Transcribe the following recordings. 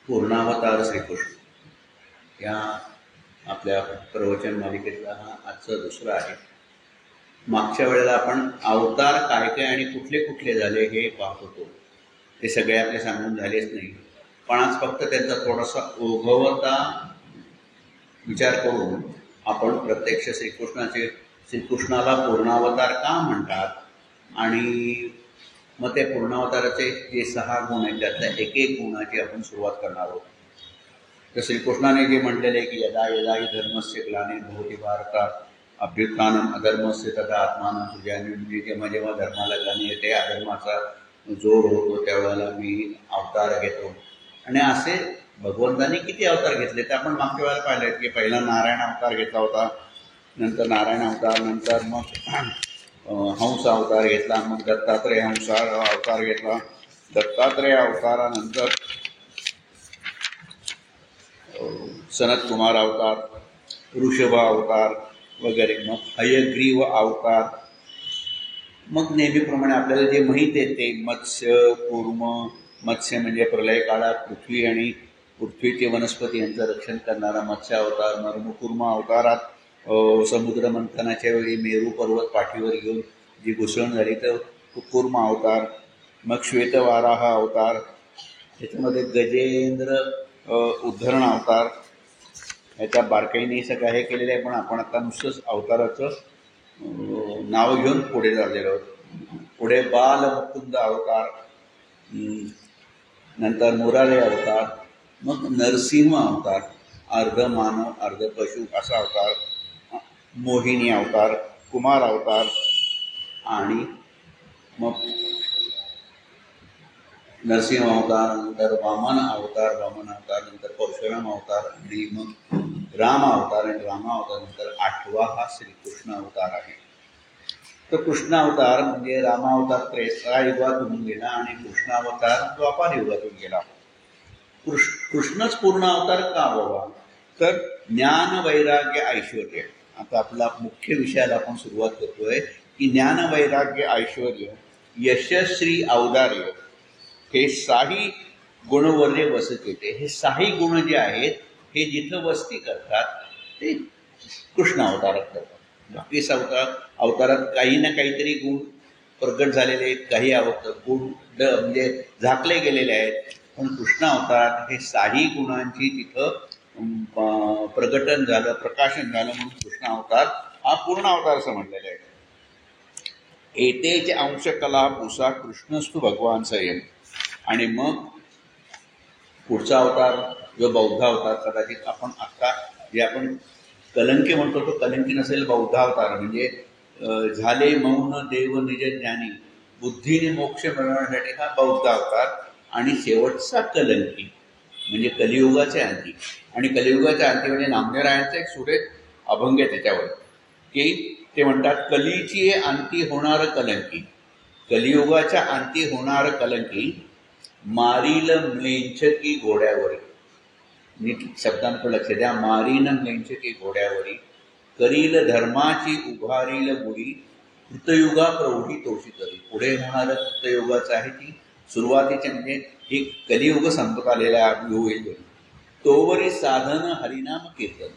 पूर्णावतार श्रीकृष्ण या आपल्या प्रवचन मालिकेतला हा आजचा दुसरा आहे. मागच्या वेळेला आपण अवतार काय काय आणि कुठले कुठले झाले हे पाहत होतो. ते सगळे आपले सांगून झालेच नाही, पण आज फक्त त्यांचा थोडासा ओघवता विचार करून आपण प्रत्यक्ष श्रीकृष्णाला पूर्णावतार का म्हणतात आणि मग ते पूर्णावताराचे जे 6 गुण आहेत त्यातल्या एक एक गुणाची आपण सुरुवात करणार आहोत. तर श्रीकृष्णाने जे म्हटलेले की यदा यदा ही धर्मस्य ग्लानिर्भवति भारत अभ्युत्थानम अधर्मस्य तथा आत्मानं सृजाम्यहं, म्हणजे जेव्हा जेव्हा धर्माला ग्लानी येते, अधर्माचा जोर होतो, त्यावेळेला मी अवतार घेतो. आणि असे भगवंतांनी किती अवतार घेतले ते आपण मागच्या वेळेला पाहिले की पहिला नारायण अवतार घेतला होता, नंतर नारायण अवतार, नंतर मग हंस अवतार घेतला, मग दत्तात्रेय अवतार घेतला, दत्तात्रेय अवतारानंतर सनत कुमार अवतार, ऋषभ अवतार वगैरे, मग हयग्रीव अवतार. मग नेहमीप्रमाणे आपल्याला जे माहीत आहे ते मत्स्य कूर्म, मत्स्य म्हणजे प्रलय काळात पृथ्वी आणि पृथ्वीचे वनस्पती यांचं रक्षण करणारा मत्स्य अवतार. मग कूर्म अवतारात समुद्र मंथनाच्या वेळी मेरू पर्वत पाठीवर घेऊन जी घुसळण झाली तर कूर्म अवतार. मग श्वेतवाराह अवतार, त्याच्यामध्ये गजेंद्र उद्धरण अवतार. ह्याच्या बारकाईने सगळं हे केलेलं आहे, पण आपण आता नुसतंच अवताराचं नाव घेऊन पुढे चाललेलो आहोत. पुढे बालमुकुंद अवतार, नंतर मुरारी अवतार, मग नरसिंह अवतार, अर्ध मानव अर्ध पशु असा अवतार, मोहिनी अवतार, कुमार अवतार, आणि मग नरसिंह अवतार, नंतर वामन अवतार, नंतर परशुराम अवतार, आणि मग राम अवतार, आणि राम अवतार नंतर 8वा हा श्रीकृष्ण अवतार आहे. तर कृष्ण अवतार म्हणजे रामावतार त्रेतायुगातून गेला आणि कृष्णावतार द्वापार युगातून गेला. कृष्णच पूर्ण अवतार का बाबा? तर ज्ञान वैराग्य ऐश्वर्य, आता आपला मुख्य विषयाला आपण सुरुवात करतोय की ज्ञान वैराग्य ऐश्वर्य यशस्वी औदार्य हे 6 गुणवर्य वसत येते. हे 6 गुण जे आहेत हे जिथं वस्ती करतात ते कृष्ण अवतारात करतात. बाकी अवतारात काही ना काहीतरी गुण प्रगट झालेले आहेत, काही गुण म्हणजे झाकले गेलेले आहेत, पण कृष्ण अवतारात हे 6 गुणांची तिथं प्रकटन झालं, प्रकाशन झालं, म्हणून कृष्ण अवतार हा पूर्ण अवतार असं म्हटलेलं आहे. एतेच अंशकला पुसा कृष्णस्तु भगवान स्वयं. आणि मग पुढचा अवतार जो बौद्ध अवतार, कदाचित आपण आत्ता जे आपण कलंकी म्हणतो तो कलंकी नसेल, बौद्ध अवतार म्हणजे झाले मौन देव निज ज्ञानी, बुद्धीने मोक्ष मिळवण्यासाठी हा बौद्ध अवतार. आणि शेवटचा कलंकी म्हणजे कलियुगाचे अंती. आणि कलियुगाच्या अंती म्हणजे नामदेवरायांचा एक सुरेख अभंग आहे त्याच्यावर की ते म्हणतात, कलीची अंती होणार कलंकी, कलियुगाच्या अंती होणार कलंकी, मारील म्लेंछकी घोड्यावरी. नीट शब्दांकडे लक्ष द्या. मारीन म्लेंछकी घोड्यावरी, करील धर्माची उभारील गुढी, कृतयुगा प्रौढी तोषी करी. पुढे होणारं कृतयुगाचं आहे ती सुरुवातीचे म्हणजे ही कलियुग संपत आलेला होईल. तोवरी साधन हरिनाम कीर्तन,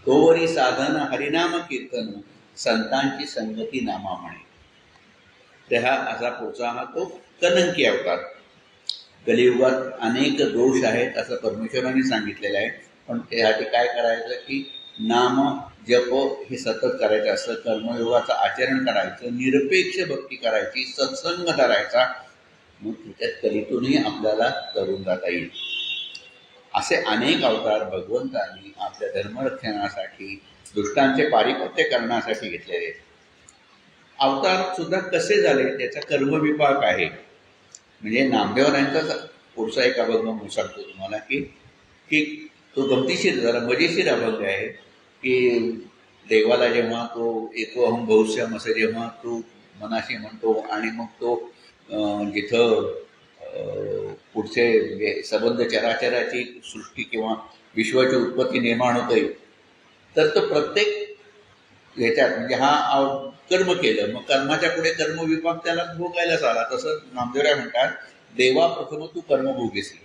तोवरी साधन हरिनाम कीर्तन, संतांची संगती नामा म्हणे. तर हा असा पुढचा हा तो कलंकी अवतार. कलियुगात अनेक दोष आहेत असं परमेश्वराने सांगितलेलं आहे, पण त्यासाठी काय करायचं की नाम जप हे सतत करायचं असतं, कर्मयोगाचं आचरण करायचं, निरपेक्ष भक्ती करायची, सत्संग करायचा, मग त्याच्यात कलीतूनही आपल्याला तरून जाता येईल. असे अनेक अवतार भगवंतांनी आपल्या धर्मरक्षणासाठी, दुष्टांचे पारिपत्य करण्यासाठी घेतलेले आहेत. अवतार सुद्धा कसे झाले त्याचा कर्मविपाक आहे. म्हणजे नामदेवरायांचा पुढचा एक अभंग सांगतो तुम्हाला की तो गमतीशीर जरा मजेशीर अभंग आहे की देवाला जेव्हा तो एकोहम बहुश्यम असं जेव्हा तो मनाशी म्हणतो आणि मग तो जिथं पुढचे म्हणजे सबंध चराचराची सृष्टी किंवा विश्वाची उत्पत्ती निर्माण होते, तर तो प्रत्येक ह्याच्यात म्हणजे हा कर्म केलं, मग कर्माच्या पुढे कर्मविपाक त्याला भोगायलाच आला. तसं नामदेवराय म्हणतात, देवा प्रथम तू कर्म भोगेसी.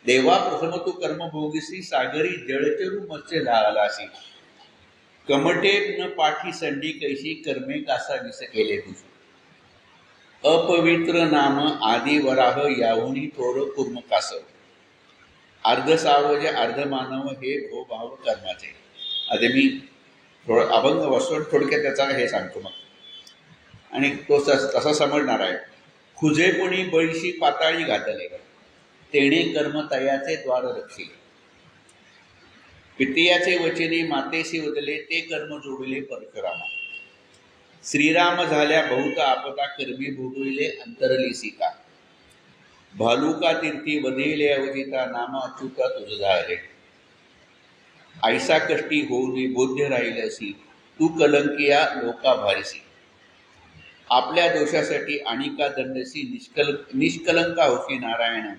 देवा प्रथम तू कर्म भोगीसी सागरी जळचरू मत्स्य झालासी कमटे न पाठी संडी कैशी कर्मे कासा विस केले तुझ अपवित्र नाम आदी वराह याहुनी थोर कुर्म कास अर्ध सावज अर्ध मानव हे भो भाव कर्माचे. आधी मी थोडं अभंग वसून थोडक्यात त्याचा हे सांगतो मग आणि तो तसा समजणार आहे. खुजेपुणी बळीशी पाताळी घातले तेणे कर्म तयाचे द्वार रक्षिले पितियाचे वचने मातेशी वदले ते कर्म जोडिले परशुरामा श्रीराम झाल्या बहुत आपदा कर्मी भोगविले अंतरली सीता भालुका तीर्थी वधिले अवजिता नाम अच्युता तुझ झाले ऐसा कष्टी होऊन बोध्य राहिलसी तू कलंकिया लोका भारीसी आपल्या दोषासाठी अनिका दंडसी निष्कलंका होशी नारायण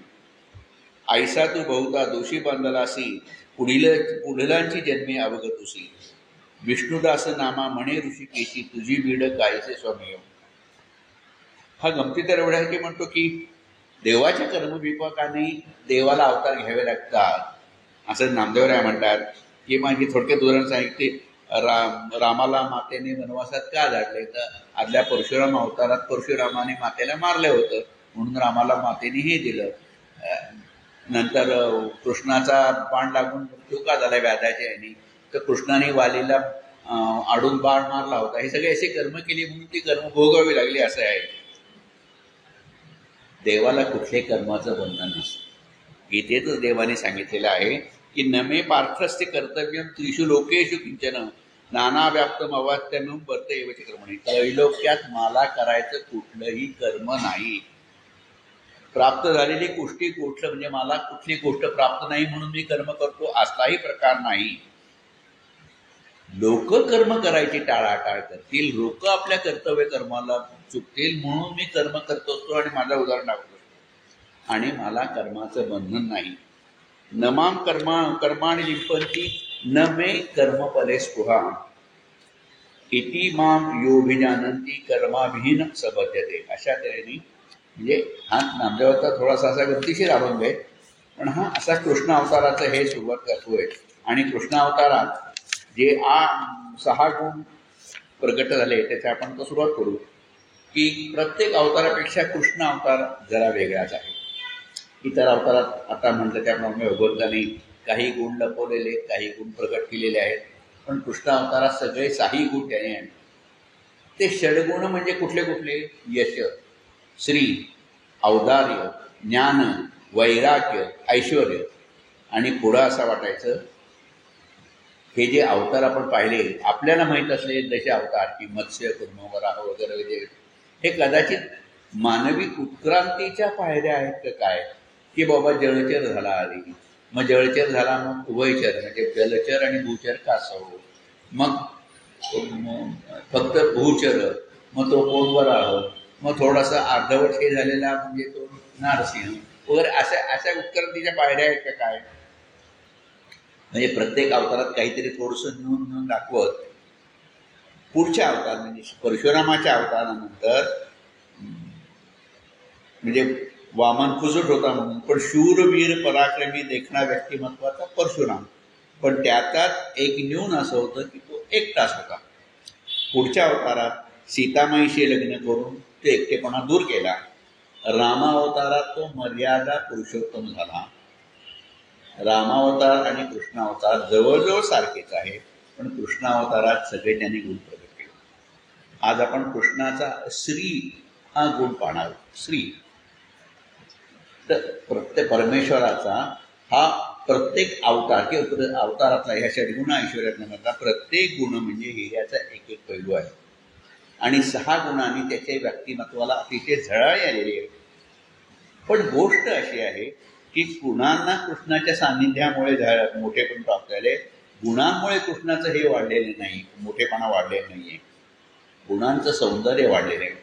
ऐसा तू बहुता दोषी बांधलासी पुढलांची जन्मे अवगतुसी विष्णुदास नामा म्हणे ऋषिकेशी तुझी वीड कायचे स्वामी. हा गमती तर एवढा की म्हणतो की देवाच्या कर्मविपाकाने देवाला अवतार घ्यावे लागतात असं नामदेवराय म्हणतात. की माझी थोडक्यात उदाहरण सांगितले. रामाला मातेने वनवासात का धाडले तर आदल्या परशुराम अवतारात परशुरामाने मातेला मारलं होतं म्हणून रामाला मातेने हे दिलं. नंतर कृष्णाचा बाण लागून मृत्यू का झाला व्याधाच्या यांनी तर कृष्णाने वालीला आडून बाण मारला होता. हे सगळे असे कर्म केली म्हणून ती कर्म भोगावी लागली असं आहे. देवाला कुठले कर्माचं बंधन नसतं. गीतेतच देवाने सांगितलेलं आहे की नमे पार्थस्य कर्तव्यम त्रिषु लोकेषु किंचन नाना व्याप्तम अवाच्यम वर्त एवच कर्मणी. त्रैलोक्यात मला करायचं कुठलंही कर्म नाही. प्राप्त झालेली गोष्टी गोष्ट म्हणजे मला कुठली गोष्ट प्राप्त नाही म्हणून मी कर्म करतो असाही प्रकार नाही. लोक कर्म करायची टाळाटाळ करतील लोक आपल्या कर्तव्य कर्माला चुकतील म्हणून मी कर्म करत असतो आणि माझं उदाहरण दाखवतो आणि मला कर्माचं बंधन नाही. नमाम कर्माणी लिंपंती न मे कर्मफले स्पृहा इति माम योभिजानंती कर्माभिहीन सबध्यते. अशा तऱ्हेने म्हणजे हा नामदेवाचा थोडासा असा गमतीशीर अभंग आहे पण हा असा कृष्ण अवताराचं हे सुरुवात करतोय. आणि कृष्ण अवतारात जे 6 गुण प्रगट झाले त्याच्या आपण तो सुरुवात करू की प्रत्येक अवतारापेक्षा कृष्ण अवतार जरा वेगळाच आहे. इतर अवतारात आता म्हटलं त्याप्रमाणे भगवंताने काही गुण लपवलेले काही गुण प्रगट केलेले आहेत पण कृष्ण अवतारात सगळे 6 गुण त्याने आहेत. ते षडगुण म्हणजे कुठले कुठले यश श्री औदार्य ज्ञान वैराग्य ऐश्वर आणि पुढं असं वाटायचं हे जे अवतार आपण पाहिले आपल्याला माहीत असले जसे अवतार की मत्स्य कुर्म वराह वगैरे वगैरे हे कदाचित मानवी उत्क्रांतीच्या पायऱ्या आहेत का काय की बाबा जळचर झाला आधी मग जळचर झाला मग उभयचर म्हणजे जलचर आणि भूचर कासव मग फक्त भूचर मग तो कोण वराह मग थोडासा अर्धवट हे झालेला म्हणजे तो नारसिंह वगैरे अशा उत्क्रांतीच्या पायऱ्या आहेत का काय. म्हणजे प्रत्येक अवतारात काहीतरी थोडंसं नोंद दाखवत पुढच्या अवतार म्हणजे परशुरामाच्या अवतारानंतर म्हणजे वामन फुजट होता म्हणून पण शूरवीर पराक्रमी देखणा व्यक्तिमत्वाचा परशुराम पण त्याचाच एक न्यून असं होतं की तो एकटाच होता. पुढच्या अवतारात सीतामाईशी लग्न करून ते एकटेपणा दूर केला. रामावतारात तो मर्यादा पुरुषोत्तम झाला. रामावतार आणि कृष्णावतार जवळजवळ सारखेच आहे पण कृष्णावतारात सगळे त्यांनी गुण प्रगट केले. आज आपण कृष्णाचा श्री हा गुण पाहणार. श्री तर प्रत्येक परमेश्वराचा हा प्रत्येक अवतार किंवा अवतारातला ह्या षडगुण ऐश्वर्यातला प्रत्येक गुण म्हणजे हिऱ्याचा एक एक पैलू आहे आणि 6 गुणांनी त्याच्या व्यक्तिमत्वाला अतिशय झळाळी आलेली आहे. पण गोष्ट अशी आहे की गुणांना कृष्णाच्या सान्निध्यामुळे मोठेपण प्राप्त झाले. गुणांमुळे कृष्णाचं हे वाढलेले नाही मोठेपणा वाढलेला नाही आहे. गुणांचं सौंदर्य वाढलेलं आहे.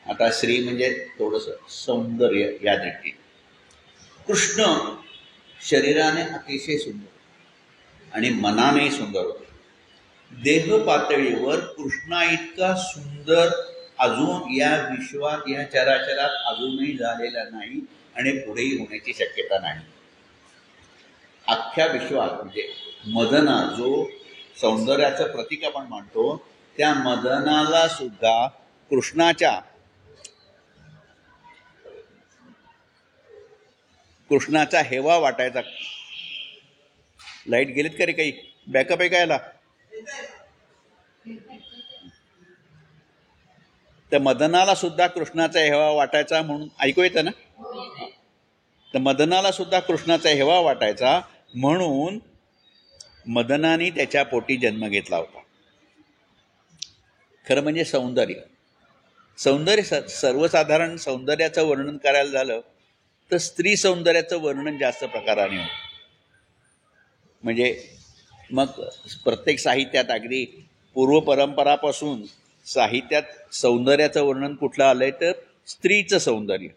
आता श्री म्हणजे थोडंसं सौंदर्य या दृष्टीने कृष्ण शरीराने अतिशय सुंदर आणि मनाने सुंदर होते. देह पातळीवर कृष्णा इतका सुंदर अजून या विश्वात या चराचरात अजूनही झालेला नाही आणि पुढेही होण्याची शक्यता नाही. अख्ख्या विश्वात म्हणजे मदना जो सौंदर्याचं प्रतीक आपण मानतो, त्या मदनाला सुद्धा कृष्णाचा हेवा वाटायचा. लाईट गेलीत का रे? काही बॅकअप आहे का याला? तर मदनाला सुद्धा कृष्णाचा हेवा वाटायचा म्हणून ऐकू येतं ना? तर मदनाला सुद्धा कृष्णाचा हेवा वाटायचा म्हणून मदनाने त्याच्या पोटी जन्म घेतला होता. खरं म्हणजे सौंदर्य सर्वसाधारण सौंदर्याचं वर्णन करायला झालं तर स्त्री सौंदर्याचं वर्णन जास्त प्रकाराने होतं. म्हणजे मग प्रत्येक साहित्यात अगदी पूर्वपरंपरापासून साहित्यात सौंदर्याचं वर्णन कुठलं आलंय तर स्त्रीचं सौंदर्य.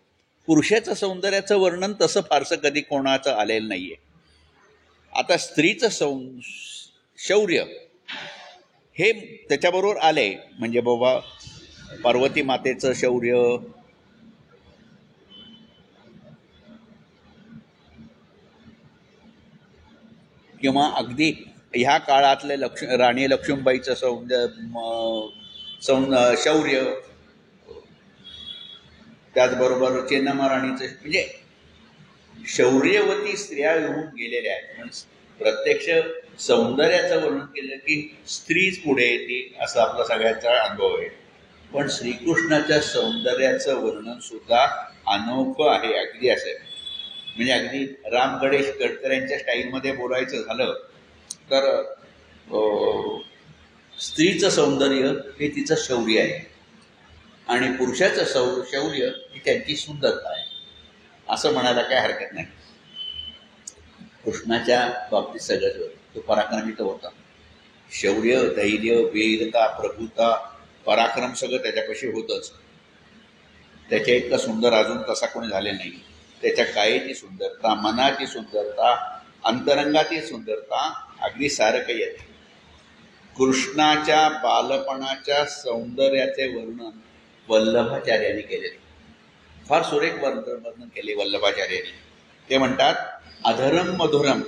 पुरुषाचं सौंदर्याचं वर्णन तसं फारसं कधी कोणाचं आलेलं नाहीये. आता स्त्रीचं शौर्य हे त्याच्याबरोबर आले. म्हणजे बाबा पार्वती मातेचं शौर्य, किंवा अगदी ह्या काळातले राणी लक्ष्मीबाईचं शौर्य, त्याचबरोबर चेन्नम्मा राणीचं, म्हणजे शौर्यवती स्त्रिया येऊन गेलेल्या आहेत. पण प्रत्यक्ष सौंदर्याचं वर्णन केलं की स्त्रीच पुढे येते असं आपला सगळ्यांचा अनुभव आहे. पण श्रीकृष्णाच्या सौंदर्याचं वर्णन सुद्धा अनोखं आहे. अगदी असं आहे. म्हणजे अगदी राम गणेश गडकऱ्यांच्या स्टाईलमध्ये बोलायचं झालं तर स्त्रीचं सौंदर्य हे तिचं शौर्य आहे आणि पुरुषाचं शौर्य ही त्यांची सुंदरता आहे असं म्हणायला काय हरकत नाही. कृष्णाच्या बाबतीत सगळं तो पराक्रमी तर होता. शौर्य, धैर्य, वीरता, प्रभुता, पराक्रम सगळं त्याच्यापाशी होतंच. त्याच्या इतका सुंदर अजून तसा कोणी झालेला नाही. त्याच्या कायेची सुंदरता, मनाची सुंदरता, अंतरंगाची सुंदरता, अगदी सारं काही येते. कृष्णाच्या बालपणाच्या सौंदर्याचे वर्णन वल्लभाचार्यांनी केलेले. फार सुरेख वर्णन केले वल्लभाचार्यांनी. ते म्हणतात, अधरम मधुरम,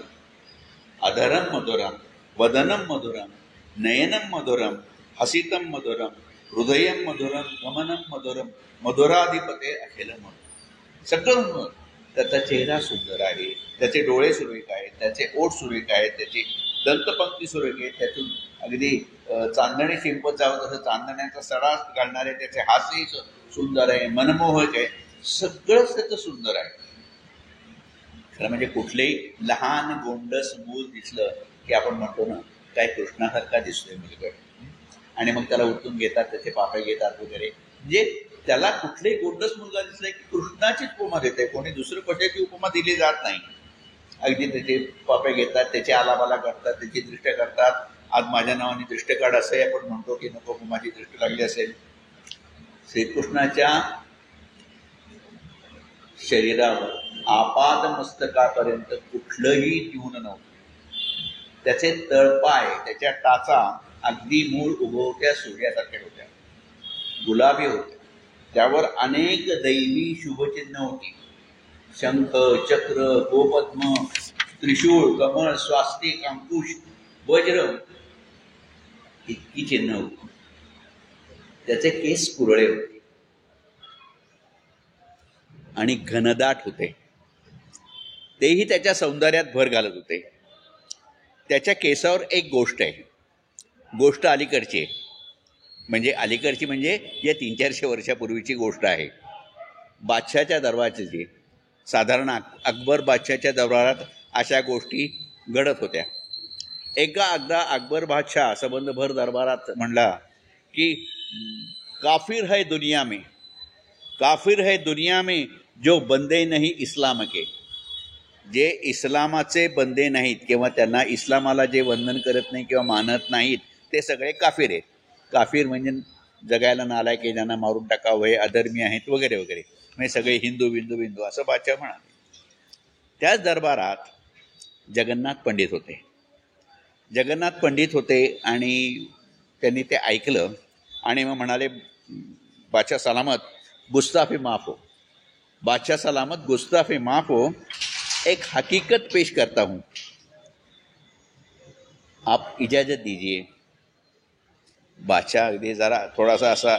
अधरम मधुरम, वदनम मधुरम, नयनम मधुरम, हसितम मधुरम, हृदयम मधुरम, गमनम मधुरम, मधुराधिपते अखिल मधुरम. सगळं त्याचा चेहरा सुंदर आहे, त्याचे डोळे सुरेख आहेत, त्याचे ओठ सुरेख आहेत, त्याची दंतपंक्ती सुरेख आहे, त्यातून अगदी चांदणे शिंपत जावं तसं चांदण्याचा सडा घालणारे त्याचे हास्यही सुंदर आहे, मनमोहक आहे, सगळंच त्याचं सुंदर आहे. खरं म्हणजे कुठलेही लहान गोंडस मूल दिसलं की आपण म्हणतो ना काय कृष्णासारखा दिसतोय मुलगा, आणि मग त्याला उठून घेतात, त्याचे पापे घेतात वगैरे. म्हणजे त्याला कुठलेही गोंडस मुलगा दिसलाय की कृष्णाचीच उपमा देते, कोणी दुसरं कशाची उपमा दिली जात नाही. अगदी त्याचे पापे घेतात, त्याचे आलाबाला करतात, त्याची दृष्ट करतात. आज माझ्या नावाने दृष्ट काढ असंही आपण म्हणतो की नको माझी दृष्ट लागली असेल. श्रीकृष्णाच्या शरीरावर आपादमस्तकापर्यंत कुठलंही ट्यून नव्हतं. त्याचे तळपाय, त्याच्या टाचा अगदी मूळ उगवत्या सूर्यासारख्या होत्या, गुलाबी होत्या. त्यावर अनेक दैवी शुभचिन्ह होती. शंख, चक्र, गोपद्म, त्रिशूळ, कमळ, स्वास्तिक, अंकुश, वज्र इतकी चिन्ह होती. त्याचे केस कुरळे होते आणि घनदाट होते. तेही त्याच्या सौंदर्यात भर घालत होते. त्याच्या केसावर एक गोष्ट आहे. गोष्ट अलीकडची आहे. म्हणजे या 300-400 वर्षापूर्वीची गोष्ट आहे. बादशाच्या दरबाराची, साधारण अकबर बादशाच्या दरबारात अशा गोष्टी घडत होत्या. एकदा अकबर बादशाह संबंधभर दरबारात म्हणला की काफिर है दुनिया में, काफिर है दुनिया में जो बंदे नहीं इस्लाम के. जे इस्लामाचे बंदे नाहीत किंवा त्यांना इस्लामाला जे वंदन करत नाही किंवा मानत नाहीत ते सगळे काफिर आहेत. काफिर म्हणजे जगायला नालायक आहे, ज्यांना मारून टाकावं, अधर्मी आहेत वगैरे वगैरे, म्हणजे सगळे हिंदू बिंदू बिंदू असं बादशाह म्हणाले. त्याच दरबारात जगन्नाथ पंडित होते. जगन्नाथ पंडित होते आणि त्यांनी ते ऐकलं आणि मग म्हणाले, बादशाह सलामत, गुस्ताफी माफ हो. बादशाह सलामत, गुस्ताफी माफ हो. एक हकीकत पेश करता हूँ. आप इजाज़त दीजिए. बादशाह अगदी जरा थोडासा असा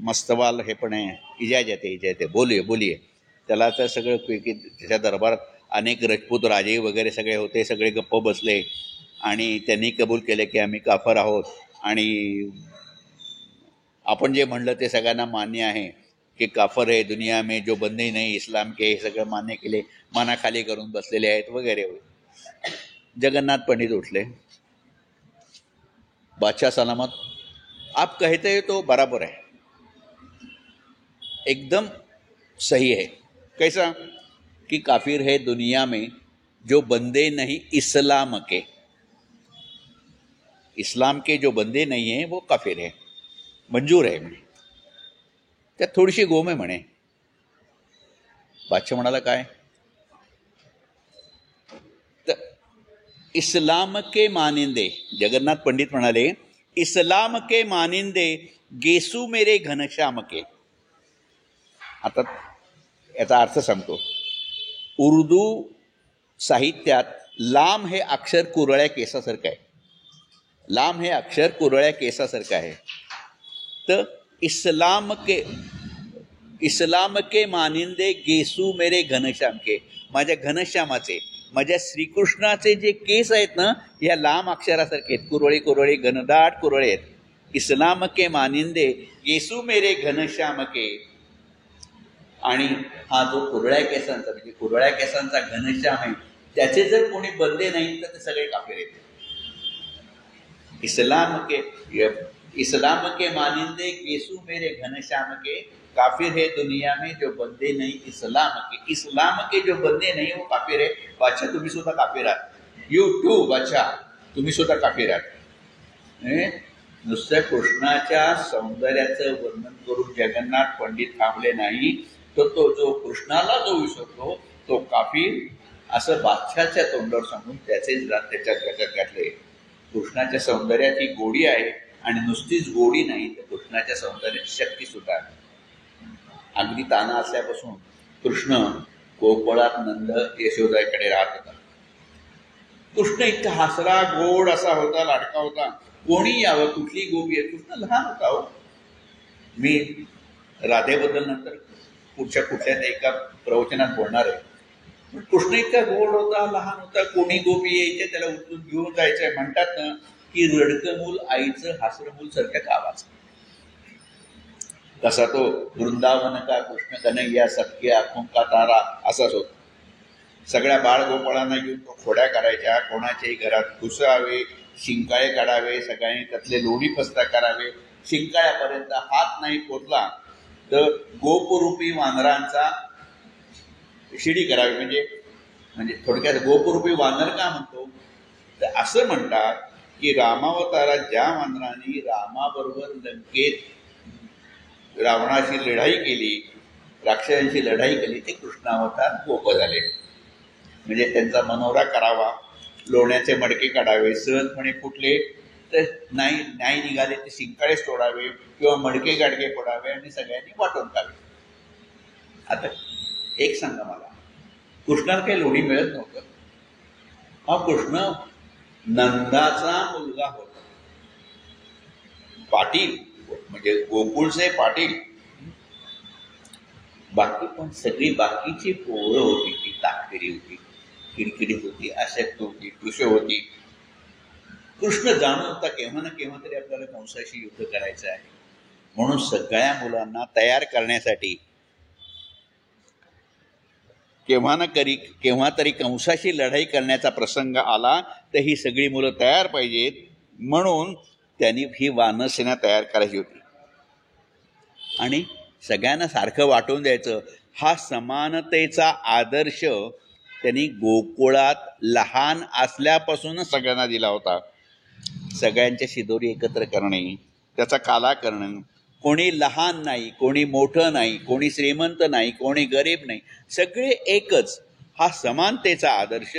मस्तवाल हे पण आहे, इजाज़त आहे, बोलिये बोलिये. त्याला तर सगळं की त्याच्या दरबारात अनेक राजपूत राजे वगैरे सगळे होते, सगळे गप्प बसले आणि त्यांनी कबूल केले की आम्ही काफर आहोत आणि आपण जे म्हणलं ते सगळ्यांना मान्य आहे की काफर आहे दुनिया में जो बंदे नाही इस्लाम के, हे सगळं मान्य केले, माना खाली करून बसलेले आहेत वगैरे. जगन्नाथ पंडित उठले. बादशाह सलामत, आप कहते हैं तो बराबर है, एकदम सही है. कैसा? कि काफिर है दुनिया में जो बंदे नहीं इस्लाम के, इस्लाम के जो बंदे नहीं हैं वो काफिर है. मंजूर आहे म्हणे. त्यात थोडीशी गोम आहे म्हणे. बादशाह म्हणाला काय? तर इस्लाम के मानिंदे, जगन्नाथ पंडित म्हणाले, इस्लाम के मानिंदे गेसू मेरे घनश्याम के. आता याचा अर्थ सांगतो. उर्दू साहित्यात लाम हे अक्षर कुरळ्या केसासारखं आहे. लाम हे अक्षर कुरळ्या केसासारखं आहे. तर इस्लाम के मानिंदे गेसू मेरे घनश्याम के, माझ्या घनश्यामाचे, माझ्या श्रीकृष्णाचे जे केस आहेत ना, या लांब अक्षरासारखे आहेत, कुरळी कुरळी घनदाट कुरळे आहेत. इस्लाम के मानिंदे गेसू मेरे घनश्याम के. आणि हा जो कुरळ्या केसांचा म्हणजे कुरळ्या केसांचा घनश्याम आहे, त्याचे जर कोणी बंदे नाही तर ते सगळे काफिर आहेत. इस्लाम के मानिंदे गेसू मेरे घनश्याम के, काफिर है दुनिया में जो बंदे नहीं इस्लाम के. इस्लाम के जो बंदे नहीं वो काफिर है. बादशाह तुम्ही सुद्धा काफिर आहात. यू टू बादशाह, तुम्ही सुद्धा काफिर आहात. नुसतं कृष्णाच्या सौंदर्याचं वर्णन करून जगन्नाथ पंडित थांबले नाही, तर तो जो कृष्णाला जो विसरतो तो काफिर असं बादशाच्या तोंडावर सांगून त्याचेच त्याच्या डोक्यात घातले. कृष्णाच्या सौंदर्यात ही गोडी आहे आणि नुसतीच गोडी नाही तर कृष्णाच्या सौंदर्याची शक्ती सुद्धा आहे. अगदी ताना असल्यापासून कृष्ण गोकुळात नंद यशोदाकडे राहत होता. कृष्ण इतका हसरा गोड असा होता, लाडका होता. कोणी यावं, कुठली गोपी आहे, कृष्ण लहान होता हो. मी राधेबद्दल नंतर पुढच्या कुठल्या एका प्रवचनात बोलणार आहे. पण कृष्ण इतका गोड होता, लहान होता. कोणी गोपी यायचे त्याला उचलून घेऊन जायचंय. म्हणतात ना की रडकं मूल आईचं हासरं मूल सारख्या गावाचं. तसा तो वृंदावन का कृष्ण कन्हैया सबके आंखों का तारा असाच होता. सगळ्या बाळगोपाळांना घेऊन तो खोड्या करायच्या, कोणाच्याही घरात घुसावे, शिंकाळे काढावे, सगळ्यांनी त्यातले लोणी फस्ता करावे. शिंकाळ्यापर्यंत हात नाही पोचला तर गोपरूपी वानरांचा शिडी करावी. म्हणजे थोडक्यात गोपरूपी वानर का म्हणतो तर असं म्हणतात की रामावतारात ज्या वानरांनी रामाबरोबर लंकेत रावणाशी लढाई केली, राक्षसांची लढाई केली, ते कृष्णावतार गोप झाले. म्हणजे त्यांचा मनोरा करावा, लोण्याचे मडके काढावे, सहजपणे फुटले तर नाही निघाले ते शिंकाळेच तोडावे किंवा मडके गाडगे फोडावे आणि सगळ्यांनी वाटून खावे. आता एक सांगा मला, कृष्णाला काही लोणी मिळत नव्हतं. हा कृष्ण नंदाचा मुलगा होता, पाटील म्हणजे गोकुळचे पाटील. बाकी पण सगळी बाकीची पोरं होती ती ताकपिरी होती, किरकिरी होती, अशक्त होती, कृष होती. कृष्ण जाणून होता केव्हा ना केव्हा तरी आपल्याला कंसाशी युद्ध करायचं आहे. म्हणून सगळ्या मुलांना तयार करण्यासाठी केव्हा तरी कंसाशी लढाई करण्याचा प्रसंग आला तर ही सगळी मुलं तयार पाहिजेत. म्हणून त्यांनी ही वानरसेना तयार करायची होती आणि सगळ्यांना सारखं वाटून द्यायचं. हा समानतेचा आदर्श त्यांनी गोकुळात लहान असल्यापासूनच सगळ्यांना दिला होता. सगळ्यांच्या शिदोरी एकत्र करणे, त्याचा काला करणं. कोणी लहान नाही, कोणी मोठं नाही, कोणी श्रीमंत नाही, कोणी गरीब नाही, सगळे एकच. हा समानतेचा आदर्श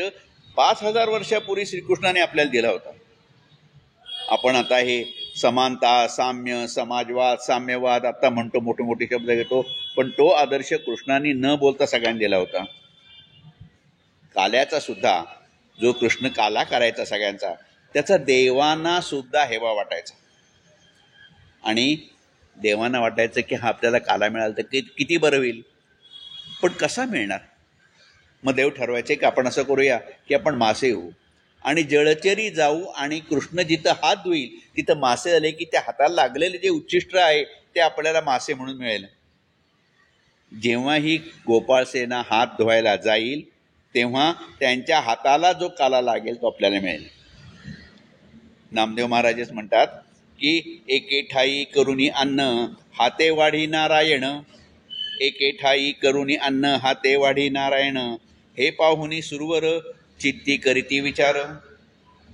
5000 वर्षापूर्वी श्रीकृष्णाने आपल्याला दिला होता. आपण आता हे समानता, साम्य, समाजवाद, साम्यवाद आता म्हणतो, मोठे मोठे शब्द घेतो, पण तो आदर्श कृष्णाने न बोलता सगळ्यांनी दिला होता. काल्याचा सुद्धा जो कृष्ण काला करायचा सगळ्यांचा, त्याचा देवांना सुद्धा हेवा वाटायचा. आणि देवांना वाटायचं की हा आपल्याला काला मिळाला तर किती बरं होईल. पण कसा मिळणार. मग देव ठरवायचे की आपण असं करूया की आपण मासे होऊ आणि जळचरी जाऊ आणि कृष्ण जिथं हात धुईल तिथं मासे आले की त्या हाताला लागलेले जे उच्छिष्ट आहे ते आपल्याला मासे म्हणून मिळेल. जेव्हा ही गोपाळसेना हात धुवायला जाईल तेव्हा त्यांच्या हाताला जो काला लागेल तो आपल्याला मिळेल. नामदेव महाराजच म्हणतात की एके ठाई करुणी अन्न हाते वाढी नारायण, एके ठाई करुणी अन्न हाते वाढी नारायण, हे पाहुनी सुरवर चित्ती करीती विचार,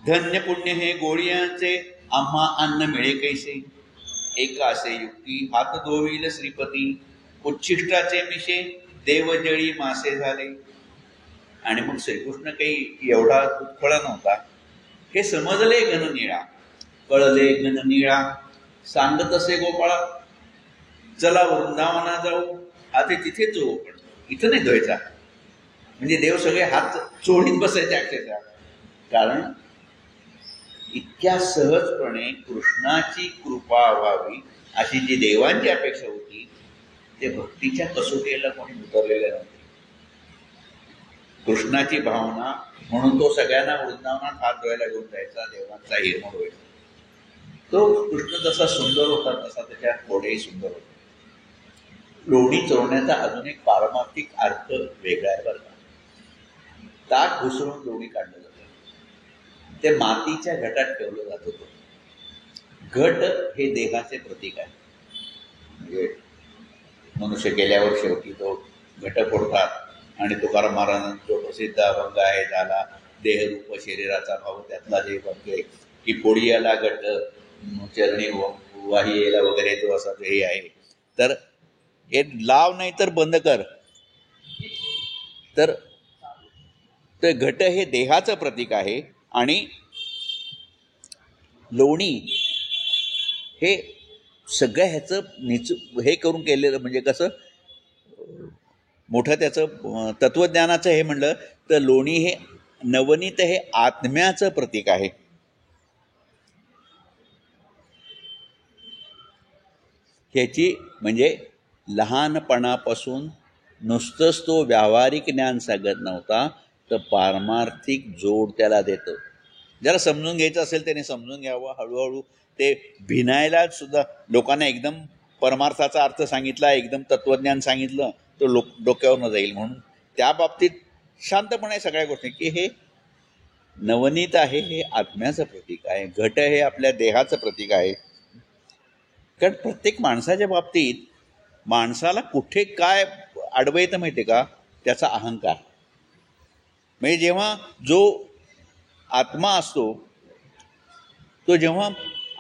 धन्य पुण्य हे गोळ्यांचे आम्हा अन्न मिळे कैसे, एकासे युक्ती हात धोवील श्रीपती, उच्छिष्टाचे मिशे देवजळी मासे झाले. आणि मग श्रीकृष्ण काही एवढा उत्खळा नव्हता. हे समजले गणनिळा, कळले गणनिळा, सांगत असे गोपाळा, चला वृंदावना जाऊ. आता तिथे जो पण इथं नाही धुवायचा. म्हणजे देव सगळे हात चोळीत बसायचे अक्षरशः. कारण इतक्या सहजपणे कृष्णाची कृपा व्हावी अशी जी देवांची अपेक्षा होती ते भक्तीच्या कसोटीला कोणी उतरलेलं नव्हते. कृष्णाची भावना म्हणून तो सगळ्यांना वृंदावनात हात धुवायला घेऊन जायचा, देवांचा हिरमोड व्हायचा. तो कृष्ण जसा सुंदर होता तसा त्याच्या थोडेही सुंदर होते. लोणी चोरण्याचा अजून एक पारमार्थिक अर्थ वेगळा आहे बरं का. ताक घुसळून लोणी काढलं जातं, ते मातीच्या घटात ठेवलं जात होतं. घट हे देहाचे प्रतीक आहे. म्हणजे मनुष्य गेल्यावर शेवटी तो घट फोडतात आणि तुकाराम महाराजांचा जो प्रसिद्ध अभंग आहे झाला देहरूप शरीराचा भाव, त्यातला जे भंग आहे की फोडी याला घट चरणी वाही यायला वगैरे तो असा हे आहे. तर हे लाव नाही तर बंद कर. तर ते घट हे देहाचं प्रतीक आहे आणि लोणी हे सगळ्या ह्याचं हे करून केलेलं. म्हणजे कसं मोठं त्याचं तत्वज्ञानाचं हे म्हणलं तर लोणी हे नवनीत हे आत्म्याचं प्रतीक आहे. ह्याची म्हणजे लहानपणापासून नुसतंच तो व्यावहारिक ज्ञान सांगत नव्हता तर पारमार्थिक जोड त्याला देतं. ज्याला समजून घ्यायचं असेल त्याने समजून घ्यावं. हळूहळू ते भिनायला सुद्धा लोकांना एकदम परमार्थाचा अर्थ सांगितला, एकदम तत्वज्ञान सांगितलं तो डोक्यावर न जाईल. म्हणून त्या बाबतीत शांतपणे सगळ्या गोष्टी की हे नवनीत आहे हे आत्म्याचं प्रतीक आहे, घट हे आपल्या देहाचं प्रतीक आहे. कारण प्रत्येक माणसाच्या बाबतीत माणसाला कुठे काय आडवं येतं माहिती आहे का, त्याचा अहंकार. म्हणजे जेव्हा जो आत्मा असतो तो जेव्हा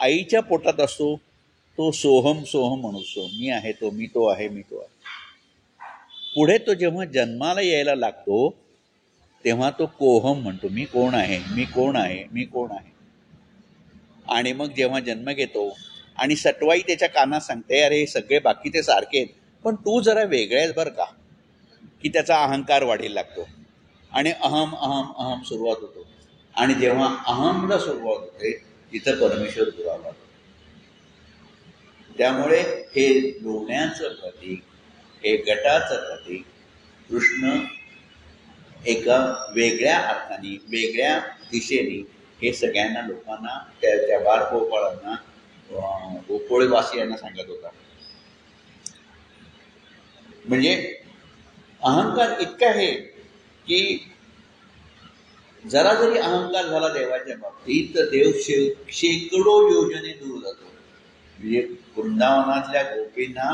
आईच्या पोटात असतो तो सोहम सोहम म्हणून असतो, मी आहे तो, मी तो आहे, मी तो आहे. पुढे तो जेव्हा जन्माला यायला लागतो तेव्हा तो कोहम म्हणतो, मी कोण आहे, मी कोण आहे, मी कोण आहे. आणि मग जेव्हा जन्म घेतो आणि सटवाई त्याच्या कानात सांगते अरे हे सगळे बाकी ते सारखे आहेत पण तू जरा वेगळे आहेस बरं का, की त्याचा अहंकार वाढीला लागतो आणि अहम अहम अहम सुरुवात होतो. आणि जेव्हा अहमला सुरुवात होते तिथं परमेश्वर दुरावला. त्यामुळे हे लोण्याचं प्रतीक, हे गटाचं प्रतीक कृष्ण एका वेगळ्या अर्थाने वेगळ्या दिशेने हे सगळ्यांना लोकांना त्या बाळ गोपाळांना गोकुळवासियांना सांगत होता. म्हणजे अहंकार इतका आहे की जरा जरी अहंकार झाला देवाच्या बाबतीत तर देव शेकडो योजने दूर जातो. म्हणजे वृंदावनातल्या गोपींना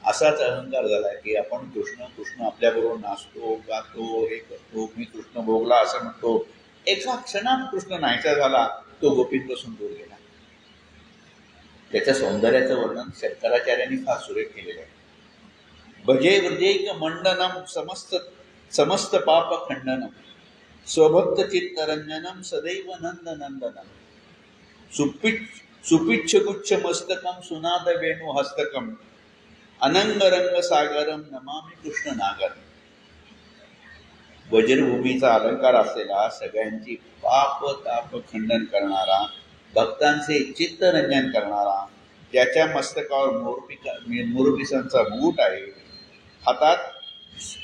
असाच अहंकार झाला की आपण कृष्ण कृष्ण आपल्याबरोबर नाचतो गातो हे करतो, मी कृष्ण भोगला असं म्हणतो. एका क्षणात कृष्ण नाहीसा झाला, तो गोपींपासून दूर गेला. त्याच्या सौंदर्याचं वर्णन शंकराचार्यांनी फार सुरेख केलेलं आहे. भजे व्रजैक मंडनम समस्त पाप खंडनम स्वभक्त चित्तरंजनम सदैव नंद नंदनम सुपिच्छ गुच्छ मस्तकम सुनाद वेणु हस्तकम अनंग रंग सागरम नमामि कृष्ण नागर. वज्रभूमीचा अलंकार असलेला, सगळ्यांची पाप ताप खंडन करणारा, भक्तांचे चित्तरंजन करणारा, त्याच्या मस्तकावर मोरपिसांचा मुकुट आहे, हातात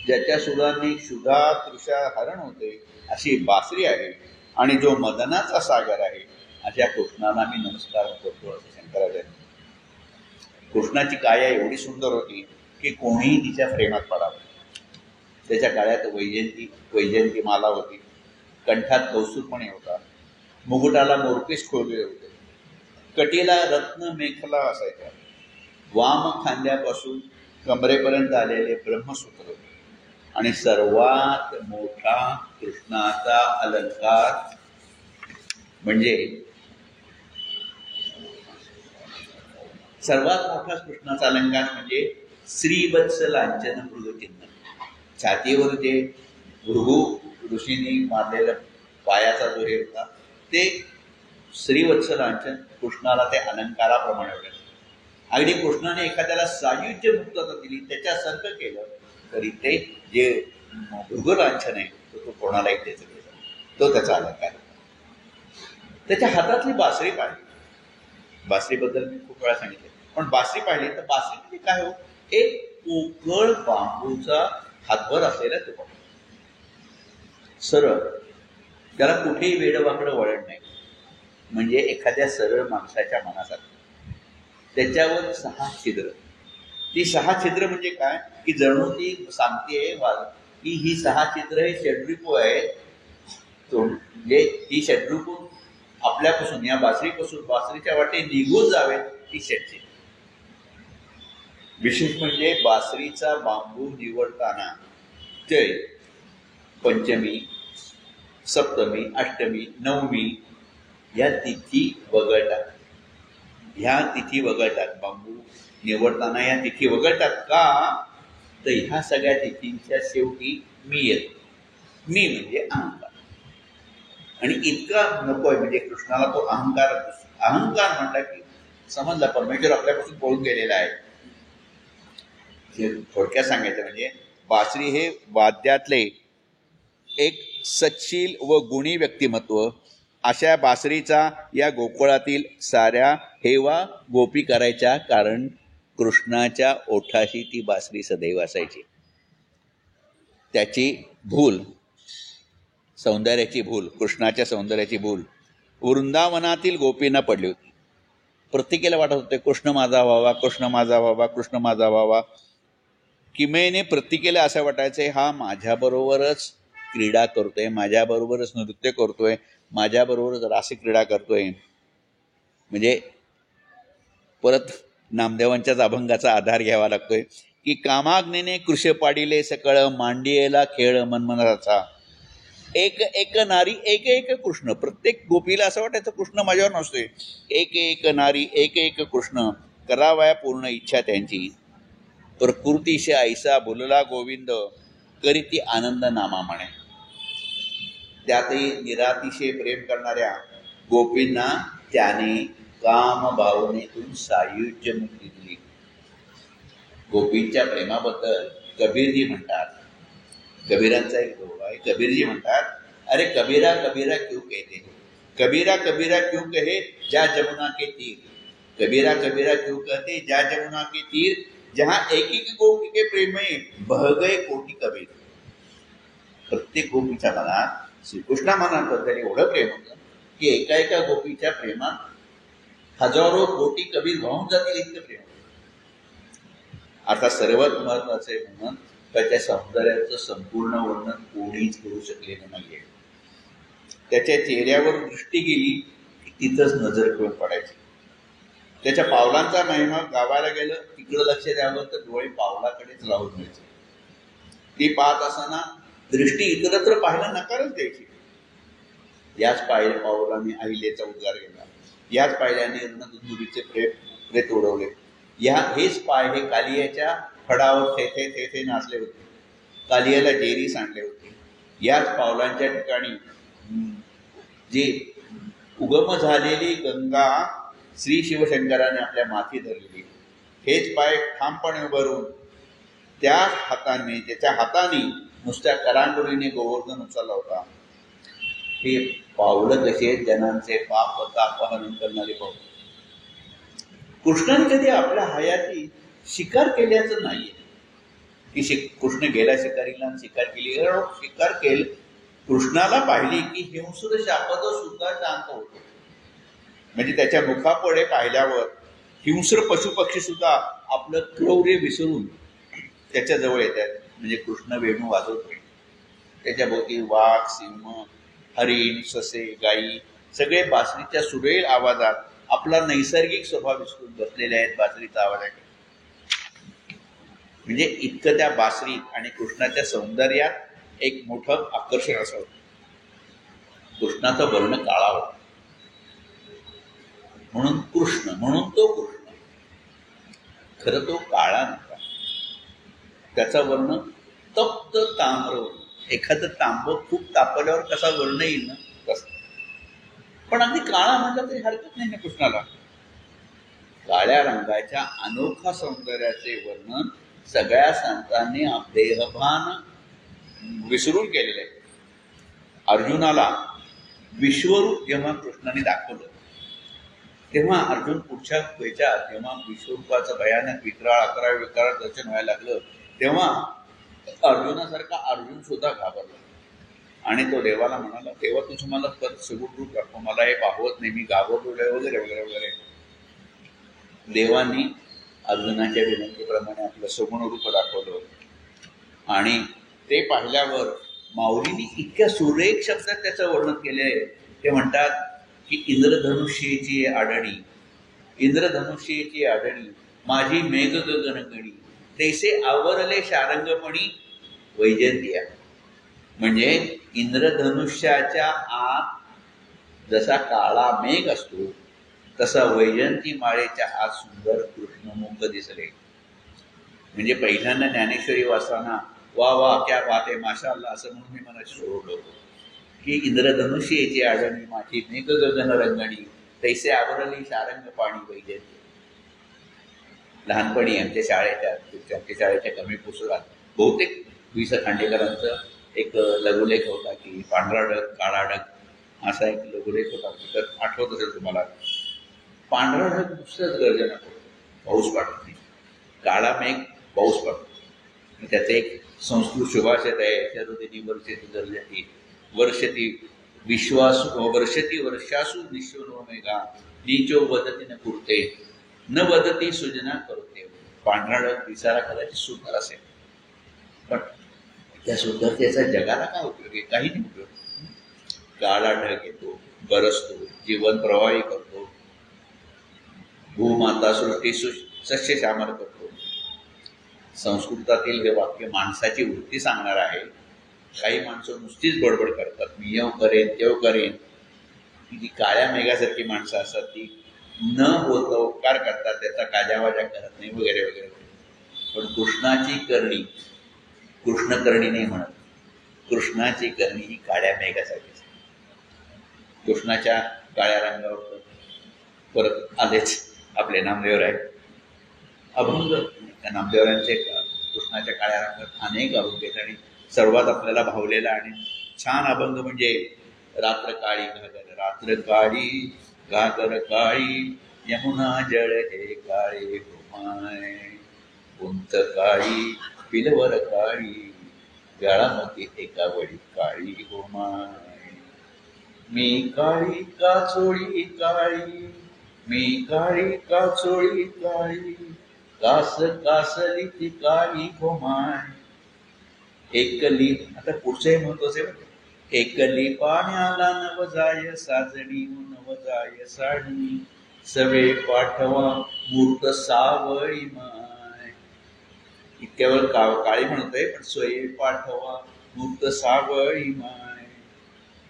ज्याच्या सुरांनी क्षुधा तृषा हरण होते अशी बासरी आहे, आणि जो मदनाचा सागर आहे, अशा कृष्णाला मी नमस्कार करतो असं शंकराचार्य. कृष्णाची काया एवढी सुंदर होती की कोणीही तिच्या प्रेमात पडावं. त्याच्या काळात वैजयंती माला होती, कंठात कौस्तुभमणी होता, मुकुटाला मोरपीस खोळले होते, कटीला रत्न मेखला असायचा, वाम खांद्यापासून कमरेपर्यंत आलेले ब्रह्मसूत्र, आणि सर्वात मोठा कृष्णाचा अलंकार म्हणजे श्रीवत्स लांछन मृगचिन्ह. छातीवर जे भृगू ऋषींनी मारलेलं पायाचा जो हे होता ते श्रीवत्स लांछन कृष्णाला ते अलंकाराप्रमाणे होते. अगदी कृष्णाने एखाद्याला सायुज्य मुक्तता दिली त्याच्यासारखं केलं तरी ते जे भृगलांछन आहे तो कोणालाही त्याचं केलं, तो त्याचा अलंकार. त्याच्या हातातली बासरी पाहिली. बासरीबद्दल मी खूप वेळा सांगितले, पण बासरी पाहिली तर बासरी म्हणजे काय हो, एक पोकळ बांबूचा हातभर असलेला तुकडा, सरळ, त्याला कुठेही वेडवाकडं वळण नाही, म्हणजे एखाद्या सरळ माणसाच्या मनासारखं. त्याच्यावर 6 छिद्र. ती 6 छिद्र म्हणजे काय की जणू ती सांगते की ही 6 छिद्र हे षड्रिपू आहे. म्हणजे ही षड्रिपू आपल्यापासून, या बासरीपासून, बासरीच्या वाटे निघून जावेत ती षटछिद्र. विशेष म्हणजे बासरीचा बांबू निवडताना ते पंचमी, सप्तमी, अष्टमी, नवमी या तिथी वगळतात. ह्या तिथी वगळतात. बांबू निवडताना या तिथी वगळतात का, तर ह्या सगळ्या तिथींच्या शेवटी मी येतो. मी म्हणजे अहंकार, आणि इतका नकोय म्हणजे कृष्णाला तो अहंकार. अहंकार म्हणला की समजला परमेश्वर आपल्यापासून पळून गेलेला आहे. थोडक्यात सांगायचं म्हणजे बासरी हे वाद्यातले एक सच्शील व गुणी व्यक्तिमत्व. अशा बासरीचा या गोकुळातील साऱ्या हेवा गोपी करायच्या, कारण कृष्णाच्या ओठाशी ती बासरी सदैव असायची. त्याची भूल, सौंदर्याची भूल, कृष्णाच्या सौंदर्याची भूल वृंदावनातील गोपींना पडली होती. प्रत्येकाला वाटत होते कृष्ण माझा व्हावा, कृष्ण माझा व्हावा, कृष्ण माझा व्हावा. किमयने प्रत्येकाला असं वाटायचं हा माझ्याबरोबरच क्रीडा करतोय, माझ्याबरोबरच नृत्य करतोय, माझ्याबरोबरच रासक्रीडा करतोय. म्हणजे परत नामदेवांच्याच अभंगाचा आधार घ्यावा लागतोय की कामाग्नीने कृश पाडिले सकळ, मांडियेला खेळ मनमनाचा, एक एक नारी एक एक कृष्ण. प्रत्येक गोपीला असं वाटायचं कृष्ण माझ्यावर नसतोय. एक एक नारी एक एक कृष्ण, करावया पूर्ण इच्छा त्यांची. प्रकृतीशी ऐसा बोलला गोविंद, करीती आनंद नामा म्हणे. त्यातही निरातिशय प्रेम करणाऱ्या गोपींना त्याने काम भावनेतून सायुज्य मुक्ती दिली. गोपींच्या प्रेमाबद्दल कबीरजी म्हणतात, कबीरांचा एक दोहा आहे, कबीरजी म्हणतात, अरे कबीरा कबीरा क्यों कहते, कबीरा कबीरा क्यों कहे जा जमुना के तीर, कबीरा कबीरा क्यों कहते जा जमुना के तीर, जहां एक एक गोपी के प्रेम में बह गए कोटी कबीर. प्रत्येक गोपीच्या मनात श्रीकृष्णा मनाबद्दल एवढं प्रेम होतं की एका एका गोपीच्या प्रेमात हजारो कोटी कबीर वाहून जातील इतकं प्रेम होतं. आता सर्वात महत्वाचे म्हणून त्याच्या सौंदर्याचं संपूर्ण वर्णन कोणीच करू शकलेलं नाहीये. त्याच्या चेहऱ्यावर दृष्टी गेली की तिथंच नजर ठेवून पडायची. त्याच्या पावलांचा महिमा गावाला गेलं तिकडं लक्ष द्यावं तर डोळे पावलाकडेच लावून द्यायचे. ती पाहत असताना दृष्टी इतरत्र पाहायला नकारच द्यायची. याच पावलाने अहिलेचा उद्गार केला, याच पायऱ्याने रणदुंदुभीचे प्रेत उडवले, हेच पाय हे कालियाच्या फडावर थेथे थेथे नाचले होते, कालियाला जेरी सांडले होते. याच पावलांच्या ठिकाणी जे उगम झालेली गंगा श्री शिवशंकराने आपल्या माथी धरलेली, हेच पाय ठामपणे उभारून त्याच्या हाताने नुसत्या करांगोळीने गोवर्धन उचलला होता. हे पावलं कशी आहेत, जनांचे पाप तापहरण करणारे पाऊल. कृष्णाने कधी आपल्या हयाती शिकार केल्याचं नाहीये की कृष्ण गेला शिकारीला आणि शिकार केली. शिकार केली कृष्णाला पाहिली की हिंसुर शापद सुद्धा शांत होतो. म्हणजे त्याच्या मुखापुढे पाहिल्यावर हिंस्र पशुपक्षी सुद्धा आपलं क्रौर्य विसरून त्याच्या जवळ येतात. म्हणजे कृष्ण वेणू वाजवतोय, त्याच्या भोवती वाघ, सिंह, हरिण, ससे, गायी सगळे बासरीच्या सुरेल आवाजात आपला नैसर्गिक स्वभाव विसरून बसलेले आहेत बासरीचा आवाज आहे. म्हणजे इतकं त्या बासरीत आणि कृष्णाच्या सौंदर्यात एक मोठं आकर्षण असावं. कृष्णाचा वर्ण काळा होता म्हणून कृष्ण, म्हणून तो कृष्ण. खरं तो काळा नव्हता, त्याचा वर्ण तप्त ताम्र. एखादं तांब खूप तापल्यावर कसा वर्ण येईल ना तसा. पण अगदी काळा म्हटलं तरी हरकत नाही ना कृष्णाला. काळ्या रंगाच्या अनोखा सौंदर्याचे वर्णन सगळ्या संतांनी देहभान विसरून केलेले आहे. अर्जुनाला विश्वरूप जेव्हा कृष्णाने दाखवलं तेव्हा अर्जुन पुढच्या वेळच्यात जेव्हा विश्वरूपाचं भयानक विक्राळ 11 विक्राळ दर्शन व्हायला लागलं तेव्हा अर्जुनासारखा अर्जुन सुद्धा घाबरला आणि तो देवाला म्हणाला, तेव्हा तुझं मला परत सगुण रूप दाखव, मला हे पाहवत नाही, मी घाबरलो वगैरे वगैरे वगैरे. देवांनी अर्जुनाच्या विनंतीप्रमाणे आपलं सगुण रूप दाखवलं आणि ते पाहिल्यावर माऊलींनी इतक्या सुरेख शब्दात त्याचं वर्णन केले. ते म्हणतात की इंद्रधनुष्येची आडणी, इंद्रधनुष्येची आडणी माझी मेघ गगनगणी, तैसे आवरले शारंगपणी वैजयंतिया. म्हणजे इंद्रधनुष्याच्या आत जसा काळा मेघ असतो तसा वैजयंती माळेच्या आत सुंदर कृष्णमुख दिसले. म्हणजे पहिल्यांदा ज्ञानेश्वरी वाचताना वा वा क्या बात आहे माशाअल्लाह असं म्हणून मी मनाशी सोडलं की इंद्रधनुष्येची आडणी माझी मेघ गगन रंगणी, तैसे आवरली शारंग पाणी वैजयंती. लहानपणी आमच्या शाळेच्या कमी पुस्तकात बहुतेक वि स खांडेकरांचं एक लघुलेख होता की पांढरा ढग काळा ढग असा एक लघुलेख होता. तर आठवत असेल तुम्हाला. पांढरा ढग नुसतंच गर्जना करतो, पाऊस पडत नाही. काळा मेघ पाऊस पडतो. त्याचं एक संस्कृत सुभाषित आहे, शरदिनी वर्षती गर्जती वर्षती विश्वासू वर्षती वर्षासू निश्वनो मेघा नीचो वदती न कुर्ते न वदती सुजना करते. पांढरा ढग दिसायला कदाचित सुंदर असेल पण त्या सुंदरतेचा जगाला काय उपयोग आहे? काही नाही उपयोग. काळा ढग येतो, बरसतो, जीवन प्रवाही करतो, भूमाता सृष्टी सस्य श्यामल करतो. संस्कृतातील हे वाक्य माणसाची वृत्ती सांगणार आहे. काही माणसं नुसतीच बडबड करतात, मी येऊ करेन तेव करेन. ती काळ्या मेघासारखी माणसं असतात, ती न बोलता उपकार करतात, त्याचा काजावाजा करत नाही वगैरे वगैरे. पण कृष्णाची करणी कृष्णकर्णी नाही म्हणत. कृष्णाची करणी ही काळ्या मेघासारखीच. कृष्णाच्या काळ्या रंगावर परत आलेच आपले नामदेव आहे. अभंग त्या नामदेवरांचे कृष्णाच्या काळ्या रंगात अनेक अभंग आहेत आणि सर्वात आपल्याला भावलेला आणि छान अभंग म्हणजे रात्र काळी घागर, रात्र काळी घागर काळी यमुना जळ हे काळे घुमाय, उंच काळी पिलवर काळी गळामध्ये एका वडी काळी घुमाय. मी काळी काचोळी काळी, मी काळी काचोळी काळी, कास कासली ती काळी घुमाय. एकली, आता पुढचंही महत्वाचं आहे. एकली पाण्याला नव जाय साजणी, नव जाय साडी, सवे पाठवा मूर्त सावळी माय. इतक्या वेळ काळी म्हणतोय पण सोये पाठवा मूर्त सावळी माय.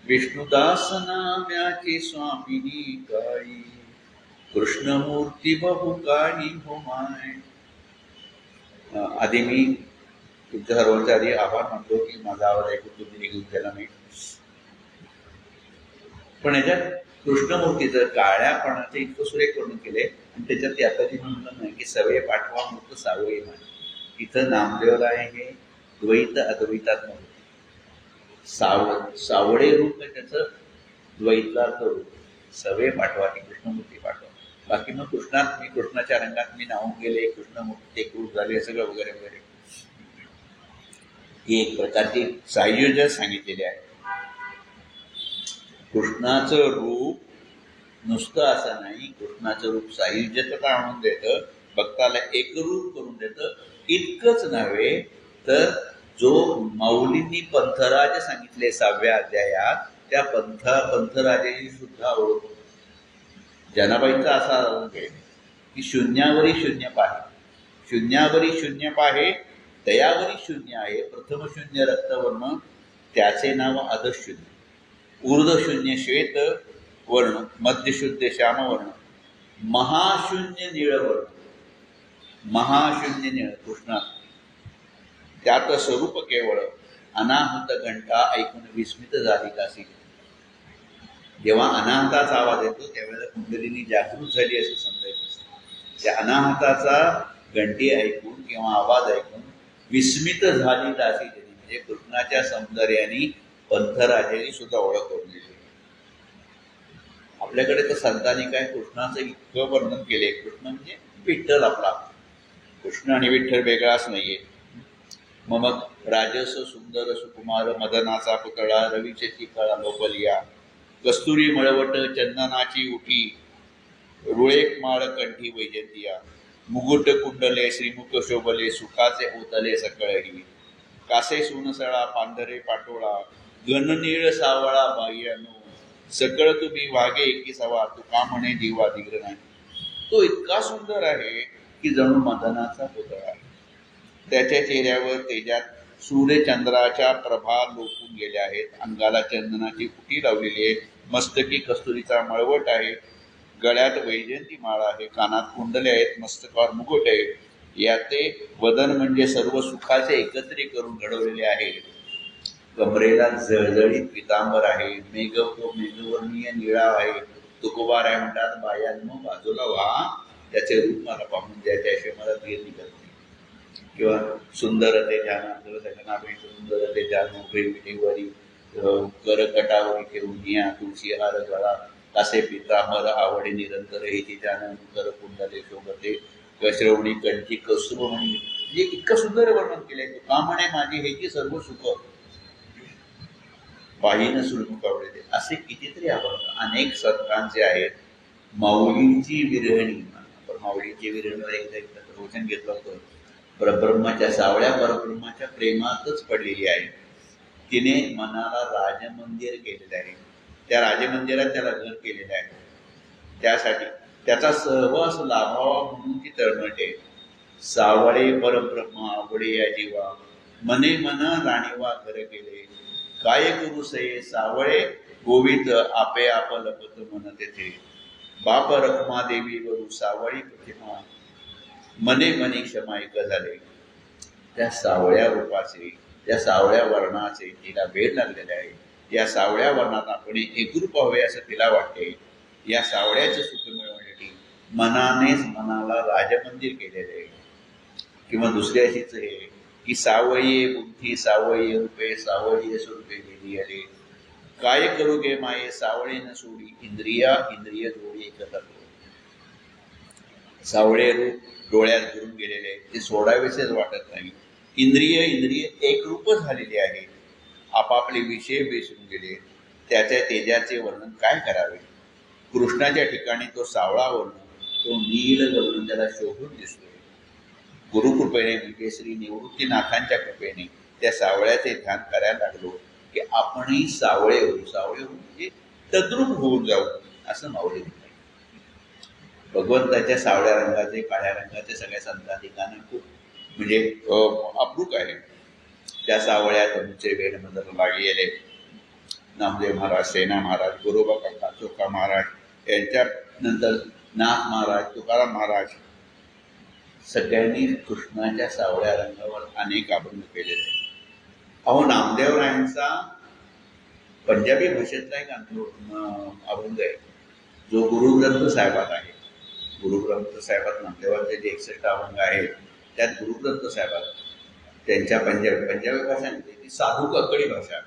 विष्णुदास नाम्याची स्वामिनी काळी, कृष्णमूर्ती बहु काळी हो माय. आधी मी तुमच्या सर्वांच्या आधी आभार मानतो की माझा आवाज ऐकून तुम्ही निघून गेला नाही. पण याच्यात कृष्णमूर्तीचं काळ्यापणाचं इतकं सुरेख वर्णन केले आणि त्याच्यात ते आता म्हणलं नाही की सवय पाठवा मूर्त सावळी माय. इथं नामदेवला हे द्वैत अद्वैतात सावळे रूप म्हणजे त्याचं द्वैतलार्थ रूप. सवे पाठवा ती कृष्णमूर्ती पाठवा. बाकी मग कृष्णात मी कृष्णाच्या रंगात मी नाहून गेले, कृष्णमूर्ती एक रूप झाले, सगळं वगैरे वगैरे ही एक प्रकारची सायुज्य सांगितलेली आहे. कृष्णाचं रूप नुसतं असं नाही, कृष्णाचं रूप सायुज्यता आणून देतं, भक्ताला एकरूप करून देतं. इतकंच नव्हे तर जो माऊलींनी पंथराज सांगितले 6व्या अध्यायात, त्या पंथराजाची सुद्धा ओळख. जनाबाईंचा असा अर्थ आहे की शून्यावरी शून्य पाहे, शून्यावरी शून्य पाहे, दयावरी शून्य आहे. प्रथम शून्य रक्तवर्ण, त्याचे नाव अधशून्य. ऊर्ध्वशून्य श्वेत वर्ण, मध्यशुद्ध श्यामवर्ण, महाशून्य निळवर्ण. महाशून्य निळ कृष्ण, त्यात स्वरूप केवळ. अनाहत घंटा ऐकून विस्मित झाली काशी. जेव्हा अनाहताचा आवाज येतो त्यावेळेला कुंडलिनी जागृत झाली असं समजायचं असतं. त्या अनाहताचा घंटी ऐकून किंवा आवाज ऐकून विस्मित झाली दासी जनी, म्हणजे कृष्णाच्या सौंदर्याने पंथराजाची सुद्धा ओळख करून दिली. आपल्याकडे तर संतांनी काय कृष्णाचं इतकं वर्णन केले. कृष्ण म्हणजे विठ्ठल आपला. कृष्ण आणि विठ्ठल वेगळाच नाहीये. मग राजस सुंदर सुकुमार, मदनाचा पुतळा, रवीचे चिकळा लोकलिया, कस्तुरी मळवट चंदनाची उठी, रुळेक माळ कंठी वैजंतिया, मुकुट कुंडले श्रीमुख शोभले, सुखाचे ओतले सकळही, कासे सुनसळा पांढरे पाटोळा, घननीळ सावळा बाह्यानो, सकळ तुम्ही वागे एकी सवा, तुका म्हणे जीवा दिग्र नाही. तो इतका सुंदर आहे की जणू मदनाचा पुतळा आहे. त्याच्या चेहऱ्यावर तेजात सूर्यचंद्राच्या प्रभा लोकून गेल्या आहेत. अंगाला चंदनाची कुटी लावलेली आहे. मस्तकी कस्तुरीचा मळवट आहे. गळ्यात वैजयंती माळा आहे. कानात कुंडले आहेत. मस्तकावर मुकुट आहे. याचे वदन म्हणजे सर्व सुखाचे एकत्रित करून घडवलेले आहे. कमरेला जळजळीत पितांबर आहे. मेघवर्णीय निळा आहे. तुकोबार आहे. म्हणतात बायांनो बाजूला व्हा, त्याचे रूप मला पाहून द्या, त्याशिवाय मला धीर निघत नाही. किंवा सुंदर ते ध्यान सुंदर ते ध्यान विठेवरी करकटावरी ठेवून या तुळशी हार गळा, कासे पितांबर आवडे निरंतर हेची ध्यान कर कुंडले शोभते, श्रवणी कंठी कसरू म्हणे. म्हणजे इतकं सुंदर वर्णन केलंय. तुका म्हणे माझी हेची सर्व सुख पाहिनं सुरमुख आवडते. असे कितीतरी अभंग अनेक संतांचे आहेत. माऊलींची विरहणी, आपण माऊलींची विरहणीवर एकदा प्रवचन घेतलं होतं. परब्रह्माच्या सावळ्या परब्रह्माच्या प्रेमातच पडलेली आहे. तिने मनाला राजमंदिर केलेलं आहे. त्या राजमंदिरात त्याला घर केलेलं आहे. त्यासाठी त्याचा सहवास लाभावा म्हणून ती तळमळते. सावळे परब्रह्म आवडे या जीवा, मने मन राणीवा घर गेले, काय करू सये सावळे गोवित आपे आप लपत मन तेथे, बाप रखमा देवी वरू सावळी प्रतिमा, मने मनी क्षमायक झाले. त्या सावळ्या रूपाचे, त्या सावळ्या वर्णाचे तिला वेळ लागलेले आहे. या सावळ्या वर्णात आपण एकरूप हवे असं तिला वाटते. या सावळ्याचं सुख मिळवण्यासाठी मनानेच मनाला राजमंदिर केलेले आहे. किंवा दुसऱ्या अशीच हे की सावळी बुद्धी सावळी रूपे, सावळी स्वरूपे गेली आले, काय करू गे माये सावळे न सोडी, इंद्रिया इंद्रिय जोडी एकत्र. सावळे रूप डोळ्यात धरून गेलेले, ते सोडावेसेच वाटत नाही. इंद्रिय इंद्रिय एकरूप झालेली आहे. आपापले विषय विसरून गेले. त्याच्या तेजाचे वर्णन काय करावे. कृष्णाच्या ठिकाणी तो सावळा वर्ण, तो नील वर्ण त्याला शोभून दिसतोय. गुरुकृपेने म्हणजे श्री निवृत्तीनाथांच्या कृपेने त्या सावळ्याचे ध्यान करायला लागलो की आपणही सावळे होऊ. सावळे होऊ म्हणजे तद्रूप होऊन जाऊ असं माऊली म्हणतात. भगवंताच्या सावळ्या रंगाचे, काळ्या रंगाचे सगळ्या संतांनी गाणं खूप म्हणजे अप्रूप आहे. त्या सावळ्या तनुचे वेळ मदर लागलेले नामदेव महाराज, सेना महाराज, गोरोबा काका, चोखा महाराज, यांच्या नंतर नाथ महाराज, तुकाराम महाराज, सगळ्यांनी कृष्णाच्या सावळ्या रंगावर अनेक अभंग केलेले. अहो नामदेवरायांचा पंजाबी भाषेतला एक अभंग आहे जो गुरुग्रंथ साहेबात आहे. गुरुग्रंथ साहेबात नामदेवांचे जे 61 अभंग आहेत त्यात गुरुग्रंथ साहेबात त्यांच्या पंजाबी भाषा नाही, ती साधू कक्कडी भाषा.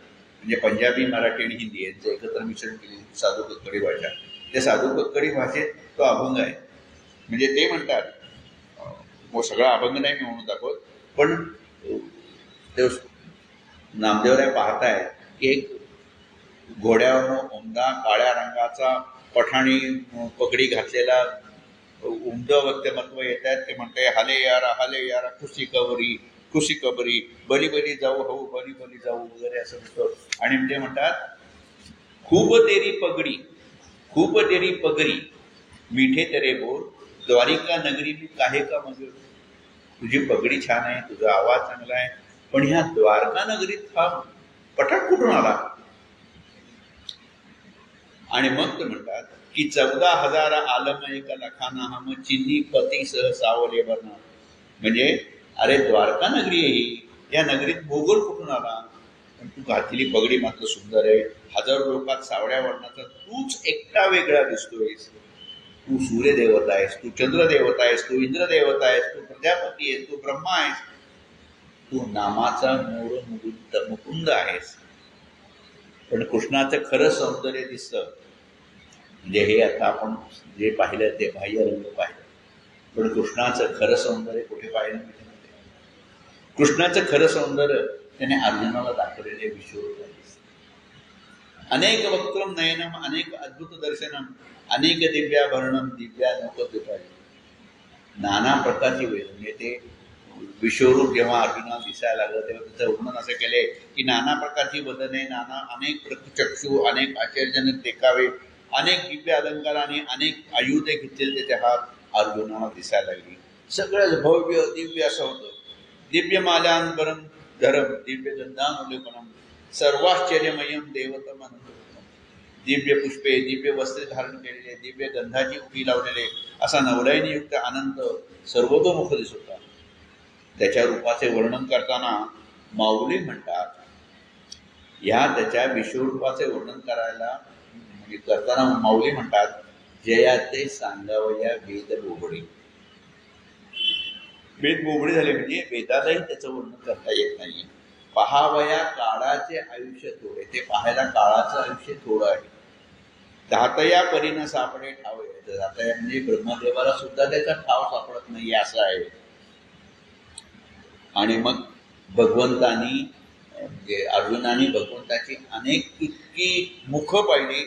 म्हणजे पंजाबी, मराठी आणि हिंदी यांचं एकत्र मिश्रण केलेली साधू कक्कडी भाषा. त्या साधू कक्कडी भाषेत तो अभंग आहे. म्हणजे ते म्हणतात, सगळा अभंग नाही मी म्हणून दाखवत, पण ते नामदेवराय पाहताय की एक घोड्यावरून उमदा काळ्या रंगाचा पठाणी पगडी घातलेला उमद व्यक्तिमत्व येत आहेत. ते म्हणते हाले यारा खुशी कबरी बली बली जाऊ हो बली बली जाऊ वगैरे असं म्हणतो. आणि ते म्हणतात खूप तेरी पगरी मिठे तेरे बोल द्वारिका नगरी मी काहे का मग. तुझी पगडी छान आहे, तुझा आवाज चांगला आहे, पण ह्या द्वारका नगरीत हा पठाण कुठून आला. आणि मग ते म्हणतात की 14,000 आलम एक लखाना हम चिन्नी पती सह सावले बरणा. म्हणजे अरे द्वारका नगरी आहे ही, या नगरीत मोगल कुठून आला. पण तू घातलेली पगडी मात्र सुंदर आहे, हजारो लोकात सावळ्या वर्णाचा तूच एकटा वेगळा दिसतोयस. तू सूर्यदेवता आहेस, तू चंद्रदेवता आहेस, तू इंद्रदेवता आहेस, तू प्रजापती आहेस, तू ब्रह्मा आहेस, तू नामाचा मूळ मुकुंद आहेस. पण कृष्णाचं खरं सौंदर्य दिसतं. म्हणजे हे आता आपण जे पाहिलं ते बाह्य रंग पाहिलं, पण कृष्णाचं खरं सौंदर्य कुठे पाहिलं माहिती. कृष्णाचं खरं सौंदर्य त्याने अर्जुनाला दाखवलेले विश्वरूप आहे. अनेक वक्त्रम नयनम अनेक अद्भुत दर्शनम अनेक दिव्याभरणम दिव्यानुपद्रुपाय. नाना प्रकारची वेळ म्हणजे ते विश्वरूप जेव्हा अर्जुनाला दिसायला लागलं तेव्हा त्याचं वर्णन असं केले की नाना प्रकारची वदने, अनेक चक्षु, अनेक आश्चर्यजनक देखावे, अनेक दिव्य अलंकाराने अनेक आयुधे घेतलेले त्याच्या हात अर्जुनाला दिसायला लागली. सगळंच भव्य दिव्य असं होतं. दिव्य माल्यां धरम दिव्य गंधानुलेपनम सर्वाश्चर्यमयम देवतम अनंत. दिव्य पुष्पे, दिव्य वस्त्रे धारण केलेले, दिव्य गंधाची उडी लावलेले असा नवलाईने अनंत सर्वतोमुख दिसत होता. त्याच्या रूपाचे वर्णन करताना माऊली म्हणतात, ह्या त्याच्या विश्वरूपाचे वर्णन करताना माऊली म्हणतात, जया ते सांगावया वेद बोबडे. वेद बोबडे झाले म्हणजे वेदालाही त्याचं वर्णन करता येत नाही. पहावया काळाचे आयुष्य थोडे, ते पाहायला काळाचं आयुष्य थोडं आहे. धातया परीनं सापडे ठावे, धातया म्हणजे ब्रह्मदेवाला सुद्धा त्याचा ठाव सापडत नाही असं आहे. आणि मग भगवंतानी म्हणजे अर्जुनाने भगवंताची अनेक इतकी मुख पाहिली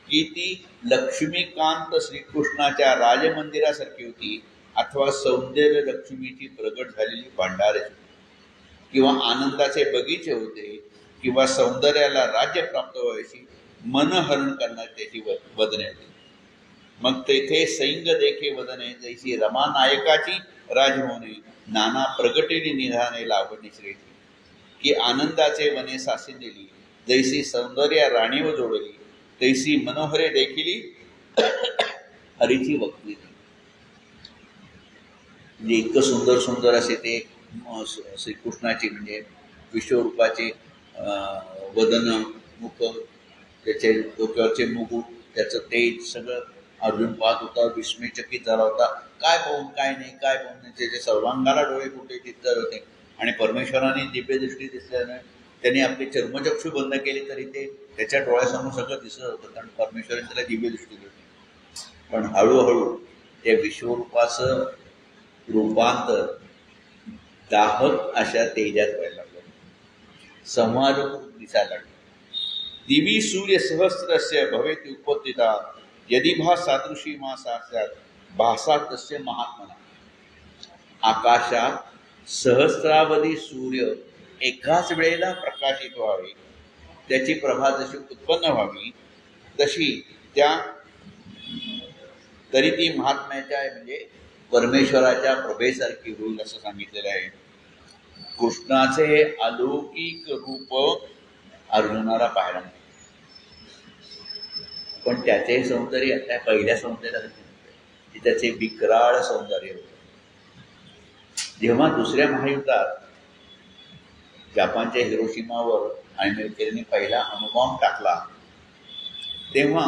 की ती लक्ष्मीकांत श्रीकृष्णाच्या राजमंदिरासारखी होती, अथवा सौंदर्य लक्ष्मीची प्रगट झालेली भांडारे, किंवा आनंदाचे बगीचे होते, किंवा सौंदर्याला राज्य प्राप्त व्हायची मनहरण करणारी त्याची वदने होती. मग तेथे सैंग देखे वदने जैसी रमा नायकाची राजमोहने नाना प्रगटेली निधाने लावणी श्रेष्ठी. की आनंदाचे वने सासिलेली जैसी सौंदर्य राणीव जोडली तैसी मनोहरे देखिली हरीची वक्ती. म्हणजे इतकं सुंदर सुंदर असे ते श्रीकृष्णाचे म्हणजे विश्वरूपाचे वदन, मुख, त्याचे डोक्यावरचे मुकुट, त्याचं तेज सगळं अर्जुन पाहत होता, विस्मयचकित झाला होता. काय पाहून काय नाही, काय पाहून नाही. त्याच्या सर्वांगाला डोळे कुठे चित्तर होते. आणि परमेश्वराने दिव्य दृष्टी दिसल्याने त्यांनी आपले चर्मचक्षु बंद केले तरी ते त्याच्या डोळ्यासमोर सगळं दिसत होतं, कारण परमेश्वराने त्याला दिव्य दृष्टी दिली. पण हळूहळू त्या विश्वरूपाचं रूपांतर दाहक अशा तेजात व्हायला लागलं, संहारक दिसायला लागलं. दिवी सूर्य सहस्रस्य भवेत उत्पत्तिता यदि भा सादृशी मा साक्षात भासा तस्य महात्मना. आकाशात सहस्रावधी सूर्य एकाच वेळेला प्रकाशित व्हावे, त्याची प्रभा जशी उत्पन्न व्हावी तशी तरी ती महात्म्याच्या म्हणजे परमेश्वराच्या प्रभेसारखी होईल असं सांगितलेलं आहे. कृष्णाचे हे अलौकिक रूप अर्जुनाला पाहायला मिळते, पण त्याचे सौंदर्य त्या पहिल्या सौंदर्याला त्याचे विक्राळ सौंदर्य होते. जेव्हा दुसऱ्या महायुद्धात जपानच्या हिरोशिमावर अमेरिकेने पहिला अणुबॉम्ब टाकला, तेव्हा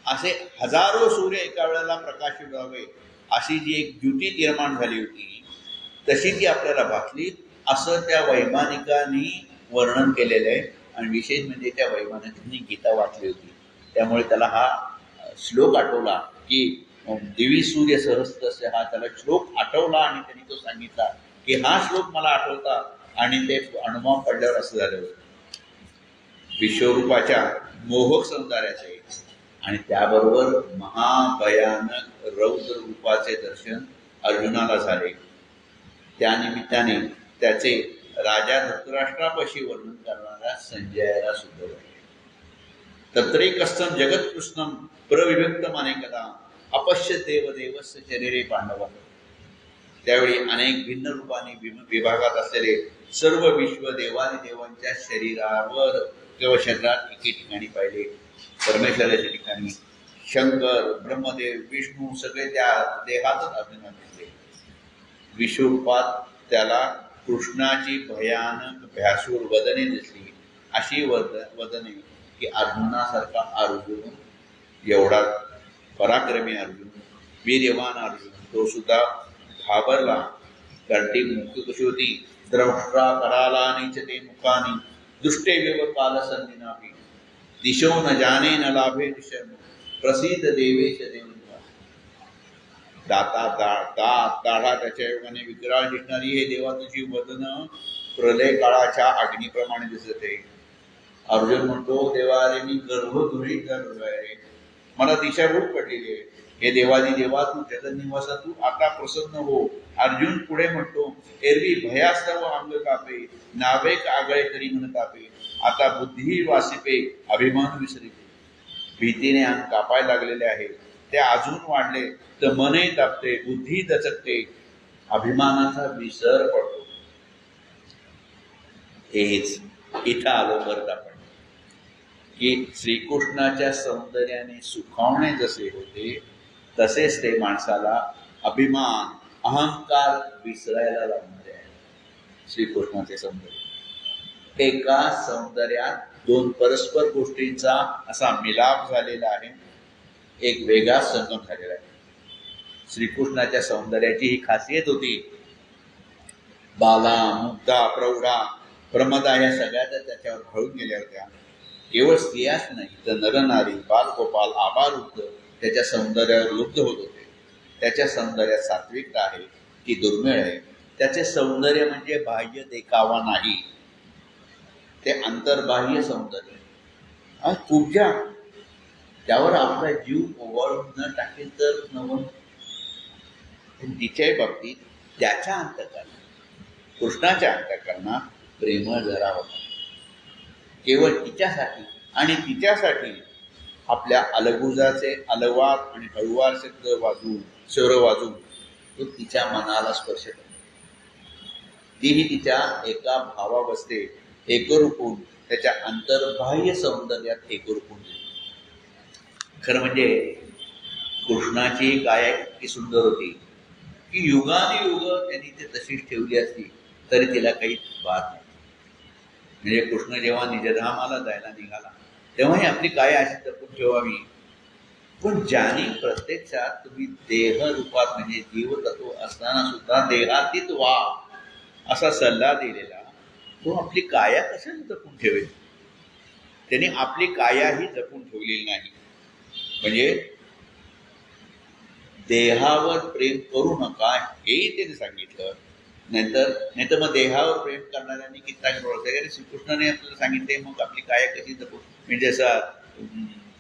असे हजारो सूर्य एका वेळेला प्रकाशित व्हावे अशी जी एक द्युती निर्माण झाली होती, तशी ती आपल्याला भासली असं त्या वैमानिकांनी वर्णन केलेलं आहे. आणि विशेष म्हणजे त्या वैमानिकांनी गीता वाचली होती, त्यामुळे त्याला हा श्लोक आठवला की दिवी सूर्य सहस्त्रस्य, हा त्याला श्लोक आठवला आणि त्यांनी तो सांगितला की हा श्लोक मला आठवता. आणि ते अनुभव पडल्यावर असं झालं होतं, विश्वरूपाच्या मोहक सौंदर्याचे आणि त्याबरोबर महाभयानक रौद्र रूपाचे दर्शन अर्जुनाला झाले. त्यानिमित्ताने त्याचे राजा धृतराष्ट्रापाशी वर्णन करणाऱ्या संजयाला सुद्धा झाले. तत्रैकस्थं जगत्कृष्णं प्रविभक्तमनेकदा अपश्य देवदेवस्य शरीरे पांडवा. त्यावेळी अनेक भिन्न रूपाने विभागात असलेले सर्व विश्व देवादिदेवांच्या शरीरावर किंवा शरीरात एके ठिकाणी पाहिले. परमेश्वराच्या ठिकाणी शंकर, ब्रह्मदेव, विष्णू सगळे त्या देहातच अर्जुनात दिसले. विश्वरूपात त्याला कृष्णाची भयानक भ्यासूर वदने दिसली. अशी वदने की अर्जुनासारखा अर्जुन, एवढा पराक्रमी अर्जुन, वीर्यवान अर्जुन, तो सुद्धा घाबरला. कारण ती मुख कशी होती, द्रष्टा कराला नीचते मुखानी दुष्टे व्यव काल संदिनाभी दिशो न जाने न लाभे दिशम प्रसिद्ध देवेश देव. दाढा त्याच्या योगाने विकराळ दिसणारी हे देवाची वदन प्रलय काळाच्या अग्नीप्रमाणे दिसत आहे. अर्जुन म्हणतो, देवा रे मी गर्भगृहीत झालो आहे रे, मला दिशाभूल पडलेली आहे. हे देवादी देवा, तू जगन्निवासा, तू आता प्रसन्न हो. अर्जुन पुढे म्हणतो, एरवी भयास्तव अंग कापे, नावेक आगळे तरी मन तापे, आता बुद्धी वासिपे अभिमान विसरिते. भीतीने अंग कापायला लागलेले आहे, ते अजून वाढले तर मनही तापते, बुद्धी दचकते, अभिमानाचा विसर पडतो. हेच इथं आलो परत आपण की श्रीकृष्णाच्या सौंदर्याने सुखावणे जसे होते, तसेच ते माणसाला अभिमान, अहंकार विसरायला लागणारे आहे. श्रीकृष्णाचे सौंदर्य, एका सौंदर्यात दोन परस्पर गोष्टींचा असा मिलाप झालेला आहे, एक वेगळा संगम झालेला आहे. श्रीकृष्णाच्या सौंदर्याची ही खासियत होती. बाला, मुग्धा, प्रौढा, प्रमदा या सगळ्या त्याच्यावर घळून गेल्या होत्या. केवळ स्त्रियाच नाही तर नरनारी, बालगोपाल, आबालवृद्ध त्याच्या सौंदर्यावर लुब्ध होत होते. त्याच्या सौंदर्यात सात्विकता आहे, ती दुर्मिळ आहे. त्याचे सौंदर्य म्हणजे बाह्य देखावा नाही, ते अंतर्बाह्य सौंदर्य. पूजा त्यावर आपला जीव ओवाळून न टाकेल तर नवं. तिच्याही बाबतीत त्याच्या अंतःकरणात, कृष्णाच्या अंतःकरणात प्रेमळ जरा होता. केवळ तिच्यासाठी आणि तिच्यासाठी आपल्या अलगुजाचे अलवार आणि हळुवार शब्द वाजवून, स्वर वाजवून तो तिच्या मनाला स्पर्श करतो. तीही तिच्या एका भावावस्थे एकरूपून त्याच्या अंतर्बाह्य सौंदर्यात एकरूपून. खरं म्हणजे कृष्णाची काया इतकी सुंदर होती की युगानुयुग त्यांनी ते तशीच ठेवली असती तरी तिला काही बात नाही. म्हणजे कृष्ण जेव्हा निजधामाला जायला निघाला तेव्हाही आपली काया अशी जपून ठेवावी. पण ज्याने प्रत्यक्षात तुम्ही देह रूपात म्हणजे जीवतत्व असताना सुद्धा देहातीत व्हा असा सल्ला दिलेला, तो आपली काया कशाने जपून ठेवेल? त्याने आपली कायाही जपून ठेवलेली नाही. म्हणजे देहावर प्रेम करू नका हेही त्याने सांगितलं. नाहीतर मग देहावर प्रेम करणाऱ्यांनी किती ओळखते. श्रीकृष्णाने आपल्याला सांगितले, मग आपली काया कशी जपू? म्हणजे जसा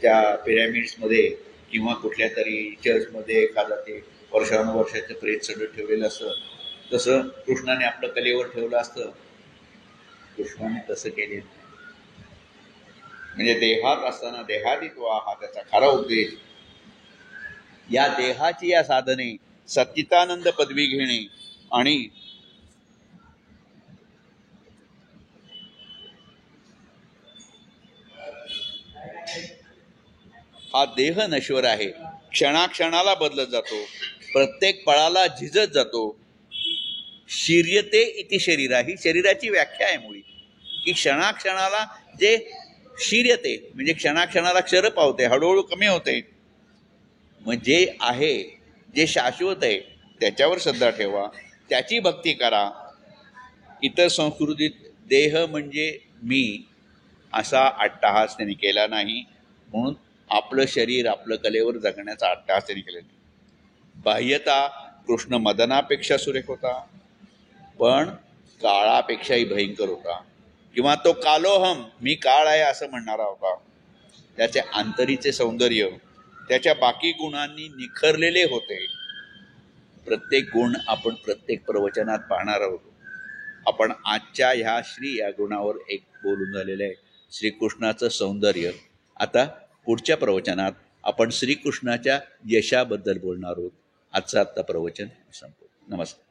त्या पिरॅमिड्समध्ये किंवा कुठल्या तरी चर्चमध्ये एखादा ते वर्षानुवर्षाचं प्रेत सगळं ठेवलेलं असतं, तसं कृष्णाने आपलं कलेवर ठेवलं असतं. कृष्णाने तसं केले. म्हणजे देहात असताना देहातीत व्हा हा त्याचा खरा उद्देश. या देहाची या साधने सच्चिदानंद पदवी घेणे आणि हा देह नश्वर आहे, क्षणाक्षणाला बदलत जातो, प्रत्येक पळाला झिजत जातो. शिर्यते इति शरीरा, ही शरीराची व्याख्या आहे मुळी, की क्षणाक्षणाला जे शिर्यते म्हणजे क्षणाक्षणाला क्षर पावते, हळूहळू कमी होते. म्हणजे आहे जे शाश्वत आहे त्याच्यावर श्रद्धा ठेवा, त्याची भक्ती करा. इतर संस्कृतीत देह म्हणजे मी असा अट्टहास त्यांनी केला नाही, म्हणून आपलं शरीर आपलं कलेवर जगण्याचा अट्टहास त्यांनी केला नाही. बाह्यता कृष्ण मदनापेक्षा सुरेख होता, पण काळापेक्षाही भयंकर होता. किंवा तो कालोहम, मी काळ आहे असं म्हणणारा होता. त्याचे आंतरीचे सौंदर्य त्याच्या बाकी गुणांनी निखरलेले होते. प्रत्येक गुण आपण प्रत्येक प्रवचनात पाहणार आहोत. आपण आजच्या ह्या श्री या गुणावर एक बोलून झालेलं आहे, श्रीकृष्णाचं सौंदर्य. आता पुढच्या प्रवचनात आपण श्रीकृष्णाच्या यशाबद्दल बोलणार आहोत. आजचं प्रवचन संपवू. नमस्कार.